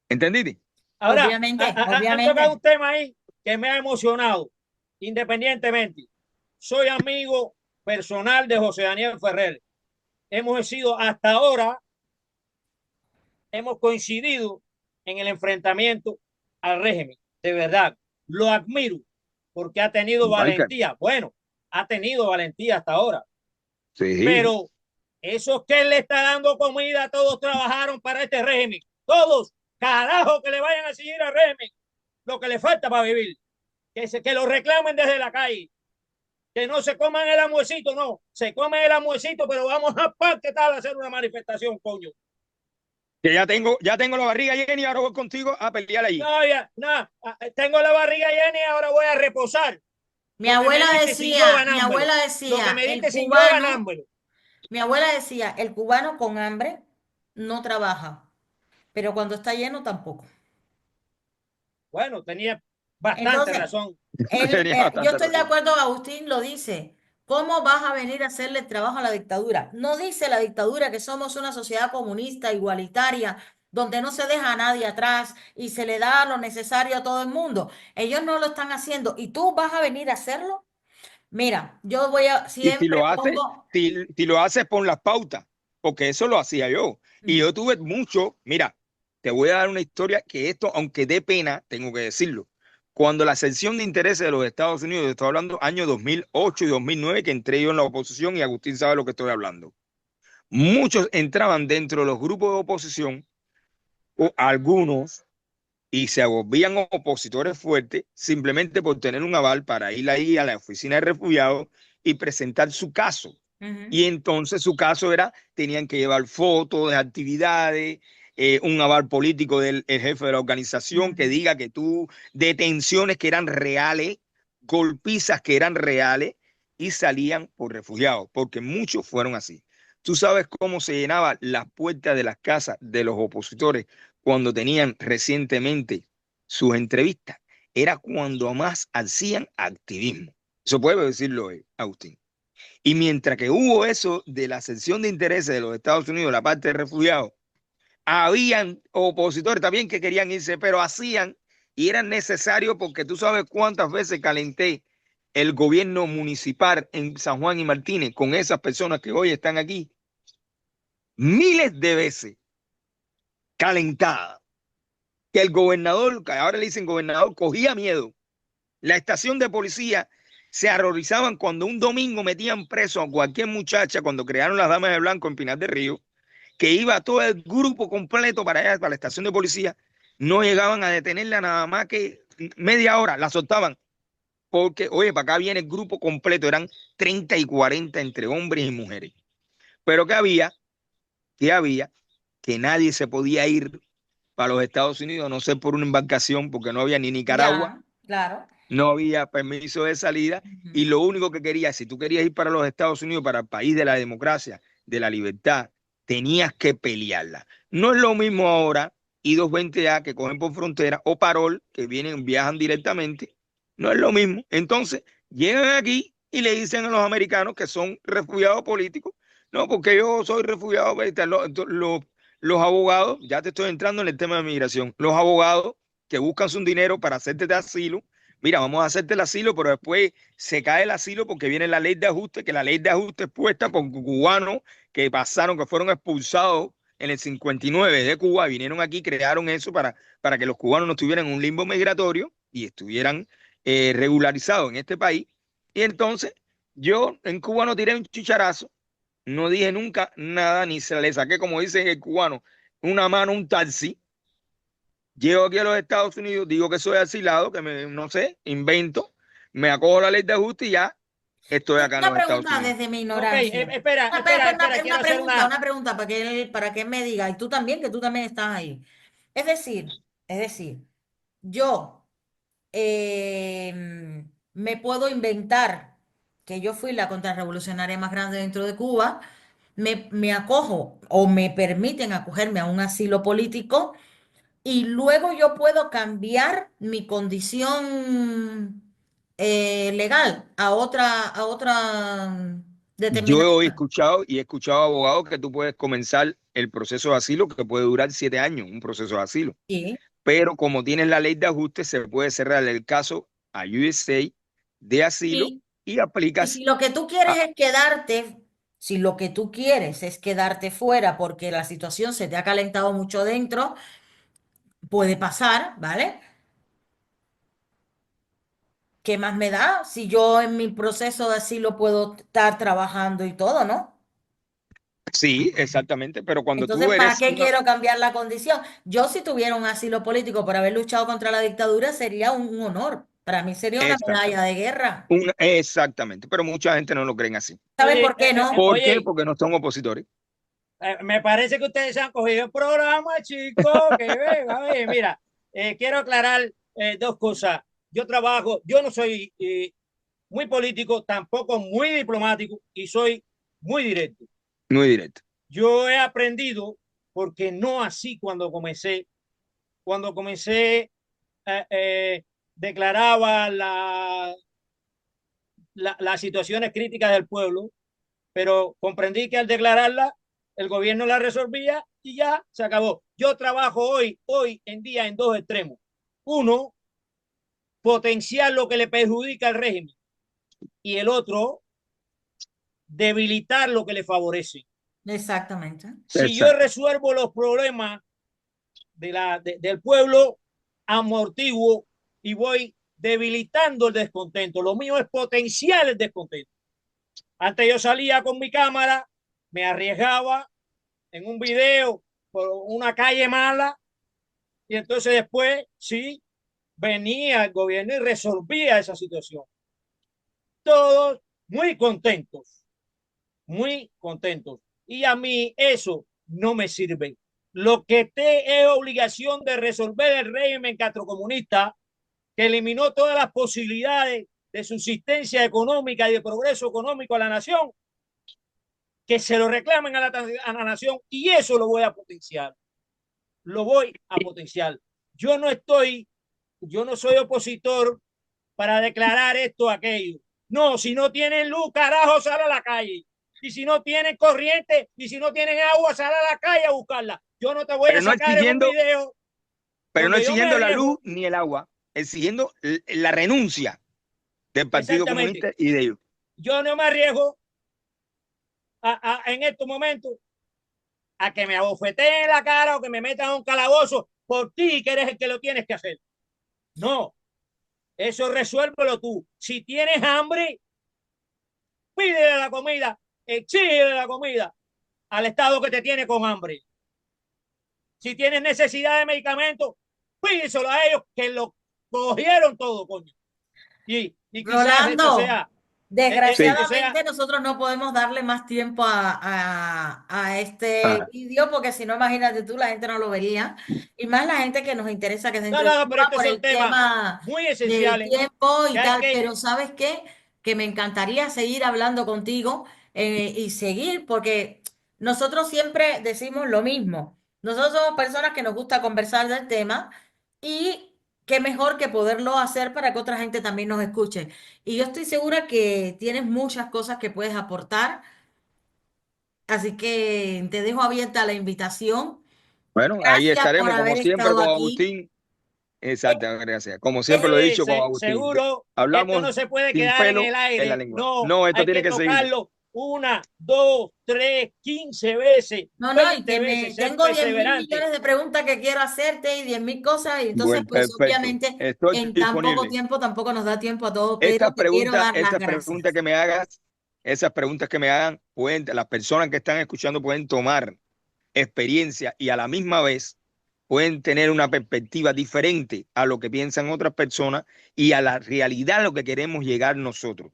¿Entendiste? Ahora, Obviamente, han tocado obviamente. un tema ahí que me ha emocionado, independientemente. Soy amigo personal de José Daniel Ferrer. Hemos sido hasta ahora, hemos coincidido en el enfrentamiento al régimen. De verdad, lo admiro porque ha tenido Walter. valentía. Bueno, ha tenido valentía hasta ahora, Sí. pero esos que le está dando comida, todos trabajaron para este régimen. Todos, carajo, que le vayan a seguir al régimen lo que le falta para vivir. Que lo reclamen desde la calle. Que no se coman el almuercito, no. Se comen el almuercito, pero vamos a parque tal a hacer una manifestación, coño. Que ya tengo la barriga llena y ahora voy contigo a pelear allí. No, ya, no. Tengo la barriga llena y ahora voy a reposar. Mi Lo que me abuela diste sin yo decía, mi ganármelo. abuela Lo que decía, me el diste sin yo cubano, ganármelo. mi abuela decía, el cubano con hambre no trabaja, pero cuando está lleno tampoco. Bueno, tenía bastante Entonces, razón. Tenía yo bastante estoy de razón. acuerdo, Agustín lo dice. ¿Cómo vas a venir a hacerle el trabajo a la dictadura? No dice la dictadura que somos una sociedad comunista, igualitaria, donde no se deja a nadie atrás y se le da lo necesario a todo el mundo. Ellos no lo están haciendo y tú vas a venir a hacerlo. Mira, yo voy a, Y si siempre lo haces, pongo, si lo haces, pon las pautas, porque eso lo hacía yo. Y mm, yo tuve mucho, mira, te voy a dar una historia que esto, aunque dé pena, tengo que decirlo. Cuando la sección de intereses de los Estados Unidos, yo estoy hablando año 2008 y 2009, que entré yo en la oposición y Agustín sabe lo que estoy hablando. Muchos entraban dentro de los grupos de oposición, o algunos, y se volvían opositores fuertes simplemente por tener un aval para ir ahí a la oficina de refugiados y presentar su caso. ujú, Y entonces su caso era, tenían que llevar fotos de actividades, un aval político del el jefe de la organización que ujú, diga que tú, detenciones que eran reales, golpizas que eran reales y salían por refugiados, porque muchos fueron así. Tú sabes cómo se llenaban las puertas de las casas de los opositores cuando tenían recientemente sus entrevistas. Era cuando más hacían activismo. Eso puede decirlo, Agustín. Y mientras que hubo eso de la sección de intereses de los Estados Unidos, la parte de refugiados, habían opositores también que querían irse, pero hacían y eran necesarios porque tú sabes cuántas veces calenté el gobierno municipal en San Juan y Martínez con esas personas que hoy están aquí. Miles de veces calentadas. Que el gobernador, que ahora le dicen gobernador, cogía miedo. La estación de policía se horrorizaban cuando un domingo metían preso a cualquier muchacha cuando crearon las Damas de Blanco en Pinar del Río, que iba todo el grupo completo para allá, para la estación de policía, no llegaban a detenerla nada más que media hora, la soltaban, porque, oye, para acá viene el grupo completo, eran 30 y 40 entre hombres y mujeres. Pero que había, que nadie se podía ir para los Estados Unidos, no sé por una embarcación, porque no había ni Nicaragua, ya, claro. no había permiso de salida y Ujú. lo único que quería, si tú querías ir para los Estados Unidos, para el país de la democracia, de la libertad, tenías que pelearla. No es lo mismo ahora I-220A que cogen por frontera o Parol que vienen, viajan directamente, no es lo mismo. Entonces, llegan aquí y le dicen a los americanos que son refugiados políticos, no, porque yo soy refugiado, los abogados, ya te estoy entrando en el tema de migración, los abogados que buscan su dinero para hacerte de asilo. Mira, vamos a hacerte el asilo, pero después se cae el asilo porque viene la ley de ajuste, que la ley de ajuste es puesta por cubanos que pasaron, que fueron expulsados en el 59 de Cuba, vinieron aquí, crearon eso para que los cubanos no estuvieran en un limbo migratorio y estuvieran regularizados en este país. Y entonces yo en Cuba no tiré un chicharazo, no dije nunca nada, ni se le saqué, como dice el cubano, una mano, un taxi. Llego aquí a los Estados Unidos, digo que soy asilado, que no sé, invento, me acojo a la ley de ajuste y ya estoy acá en Una los Estados pregunta Unidos. desde mi Ok, ignorancia. espera, Ah, espera, espera, espera, espera, quiero hacer una pregunta para que él me diga, y tú también, que tú también estás ahí. Es decir, yo me puedo inventar que yo fui la contrarrevolucionaria más grande dentro de Cuba, me acojo o me permiten acogerme a un asilo político y luego yo puedo cambiar mi condición legal a otra Yo he determinación. escuchado y he escuchado abogados que tú puedes comenzar el proceso de asilo que puede durar 7 años, un proceso de asilo. Sí. Pero como tienes la ley de ajuste, se puede cerrar el caso a USA de asilo Y, y y aplicas si lo que tú quieres a... es quedarte, si lo que tú quieres es quedarte fuera porque la situación se te ha calentado mucho dentro, puede pasar, ¿vale? ¿Qué más me da si yo en mi proceso de asilo puedo estar trabajando y todo, ¿no? Sí, exactamente, pero cuando Entonces, tú ¿para eres qué una... quiero cambiar la condición? Yo si tuviera un asilo político por haber luchado contra la dictadura sería un honor. Para mí sería una medalla Exactamente, de guerra. exactamente, pero mucha gente no lo creen así. ¿Sabes Oye, por qué no? ¿Por qué? oye, Porque no son opositores. me parece que ustedes se han cogido el programa, chicos, que venga, oye, mira, quiero aclarar dos cosas. Yo trabajo, yo no soy muy político, tampoco muy diplomático y soy muy directo. Muy directo. Yo he aprendido, porque no así cuando comencé, declaraba las situaciones críticas del pueblo, pero comprendí que al declararla, el gobierno la resolvía y ya se acabó. Yo trabajo hoy en día en dos extremos. Uno, potenciar lo que le perjudica al régimen y el otro, debilitar lo que le favorece. Exactamente. Si yo resuelvo los problemas del pueblo, amortiguo y voy debilitando el descontento. Lo mío es potenciar el descontento. Antes yo salía con mi cámara, me arriesgaba en un video por una calle mala y entonces después sí venía el gobierno y resolvía esa situación. Todos muy contentos, muy contentos. Y a mí eso no me sirve. Lo que es obligación de resolver el régimen catrocomunista que eliminó todas las posibilidades de subsistencia económica y de progreso económico a la nación, que se lo reclamen a la nación, y eso lo voy a potenciar. Lo voy a potenciar. Yo no soy opositor para declarar esto o aquello. No, si no tienen luz, carajo, sal a la calle. Y si no tienen corriente, y si no tienen agua, sal a la calle a buscarla. Yo no te voy a sacar en un video. Pero no donde yo me exigiendo la arriesgo. luz ni el agua, exigiendo la renuncia del Partido Exactamente. Comunista y de ellos. Yo no me arriesgo en estos momentos a que me abofeteen la cara o que me metan a un calabozo por ti, que eres el que lo tienes que hacer. No, eso resuélvelo tú. Si tienes hambre, pídele la comida, exígele la comida al Estado que te tiene con hambre. Si tienes necesidad de medicamentos, pídeselo a ellos, que lo cogieron todo, coño. Y quizás esto Rolando, sea... desgraciadamente nosotros no podemos darle más tiempo a este vídeo porque si no, imagínate tú, la gente no lo vería. Y más la gente que nos interesa que se No, entretenga pero estos por son el temas tema muy del esenciales tiempo y que hay tal. que... Pero ¿sabes qué? Que me encantaría seguir hablando contigo y seguir porque nosotros siempre decimos lo mismo. Nosotros somos personas que nos gusta conversar del tema y qué mejor que poderlo hacer para que otra gente también nos escuche. Y yo estoy segura que tienes muchas cosas que puedes aportar, así que te dejo abierta la invitación. Bueno, ahí Gracias por estaremos como haber siempre estado con aquí. Agustín. Exacto, gracias. Como siempre lo he dicho con Agustín, seguro, esto hablamos no se puede sin quedar en pelo el en la aire. lengua. No, No, esto hay tiene que que seguir. tocarlo 1, 2, 3, 15 veces, No, no, y 20 que veces, ser tengo 10.000 perseverante. millones de preguntas que quiero hacerte y 10.000 cosas, y entonces, Bueno, pues perfecto. obviamente Estoy en tan poco disponible. tiempo tampoco nos da tiempo a todo, pero te quiero dar las Estas preguntas gracias. que me hagas, esas preguntas que me hagan, las personas que están escuchando pueden tomar experiencia y a la misma vez pueden tener una perspectiva diferente a lo que piensan otras personas y a la realidad a lo que queremos llegar nosotros,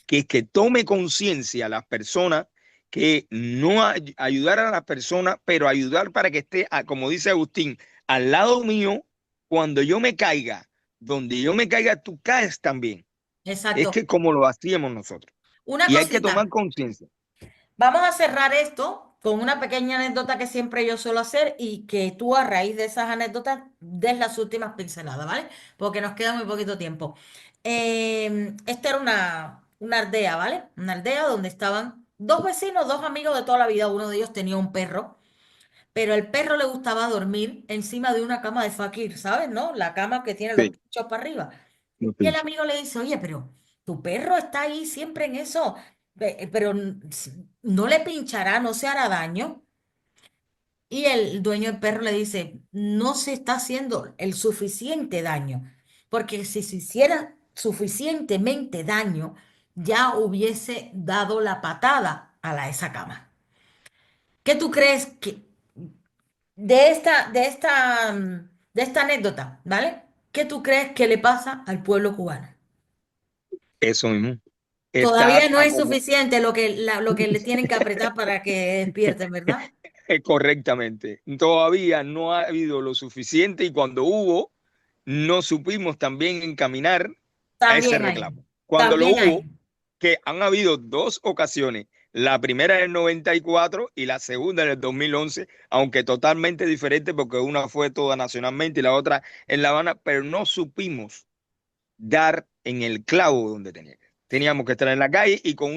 que es que tome conciencia a las personas, que no ayudar a las personas, pero ayudar para que esté, como dice Agustín, al lado mío, cuando yo me caiga, donde yo me caiga, tú caes también. Es Exacto. que como lo hacíamos nosotros. Una Y hay que tomar cosita. conciencia. Vamos a cerrar esto con una pequeña anécdota que siempre yo suelo hacer y que tú a raíz de esas anécdotas des las últimas pinceladas, ¿vale? Porque nos queda muy poquito tiempo. Esta era una aldea, ¿vale? Una aldea donde estaban dos vecinos, dos amigos de toda la vida. Uno de ellos tenía un perro, pero el perro le gustaba dormir encima de una cama de fakir, ¿sabes? ¿No? La cama que tiene los Sí, pinchos para arriba. lo Y el pienso. amigo le dice, oye, pero tu perro está ahí siempre en eso, pero no le pinchará, no se hará daño. Y el dueño del perro le dice, no se está haciendo el suficiente daño, porque si se hiciera suficientemente daño, ya hubiese dado la patada a esa cama. ¿Qué tú crees que de esta anécdota, ¿vale? ¿Qué tú crees que le pasa al pueblo cubano? Eso mismo. Todavía Está no es como suficiente lo que le tienen que apretar para que despierten, ¿verdad? correctamente. Todavía no ha habido lo suficiente y cuando hubo, no supimos también encaminar a ese También hay. reclamo. cuando lo También hubo, hay. que han habido dos ocasiones, la primera en el 94 y la segunda en el 2011, aunque totalmente diferente porque una fue toda nacionalmente y la otra en La Habana, pero no supimos dar en el clavo donde teníamos que estar en la calle y con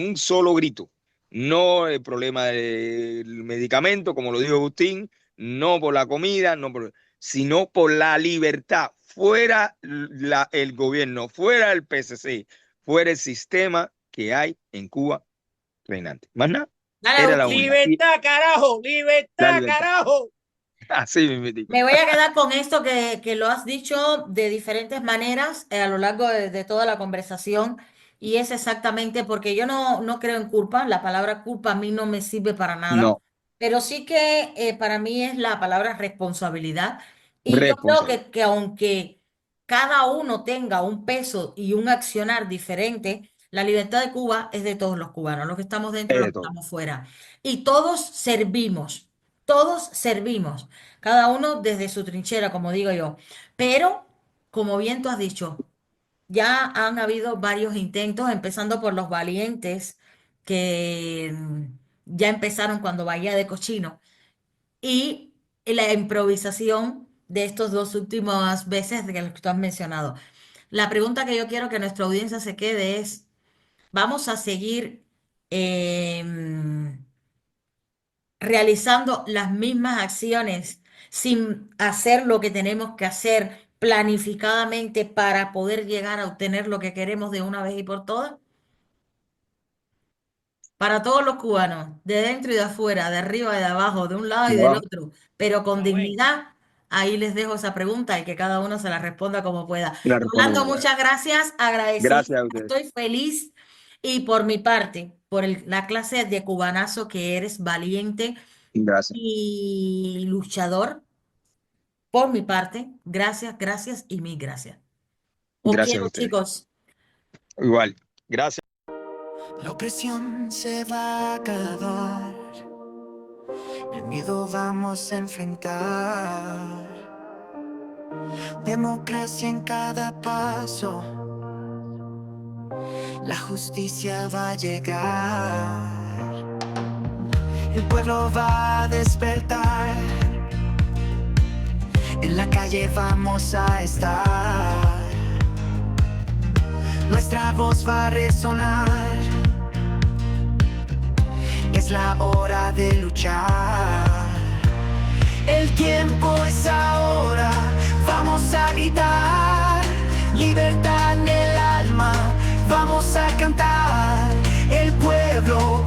un solo grito. No el problema del medicamento, como lo dijo Agustín, no por la comida, sino por la libertad. Fuera el gobierno, fuera el PSC, fuera el sistema que hay en Cuba reinante. Más nada, Dale, era la Agustín. única. Libertad, carajo, La libertad, libertad. carajo. Así mismo. Me voy a quedar con esto que lo has dicho de diferentes maneras a lo largo de toda la conversación y es exactamente porque yo no creo en culpa, la palabra culpa a mí no me sirve para nada, No, pero sí que para mí es la palabra responsabilidad y yo creo responsable. que aunque cada uno tenga un peso y un accionar diferente, la libertad de Cuba es de todos los cubanos, los que estamos dentro, Es los de que todo. estamos fuera y todos servimos. Cada uno desde su trinchera, como digo yo. Pero, como bien tú has dicho, ya han habido varios intentos, empezando por los valientes que ya empezaron cuando Bahía de Cochino y la improvisación de estos dos últimos veces de que tú has mencionado. La pregunta que yo quiero que nuestra audiencia se quede es, ¿vamos a seguir realizando las mismas acciones sin hacer lo que tenemos que hacer planificadamente para poder llegar a obtener lo que queremos de una vez y por todas? Para todos los cubanos, de dentro y de afuera, de arriba y de abajo, de un lado y del Wow. otro, pero con Amén. dignidad, ahí les dejo esa pregunta y que cada uno se la responda como pueda. La respondo Rolando, como pueda. muchas gracias, agradecida, Gracias a ustedes. estoy feliz y por mi parte, por la clase de cubanazo que eres, valiente Gracias. y luchador. Por mi parte, gracias, gracias y mil gracias. Os Gracias a quiero, ustedes. chicos. Igual. Gracias. La opresión se va a acabar. El miedo vamos a enfrentar. Democracia en cada paso. La justicia va a llegar. El pueblo va a despertar. En la calle vamos a estar. Nuestra voz va a resonar. Es la hora de luchar. El tiempo es ahora. Vamos a gritar. Libertad en el alma. Vamos a cantar. El pueblo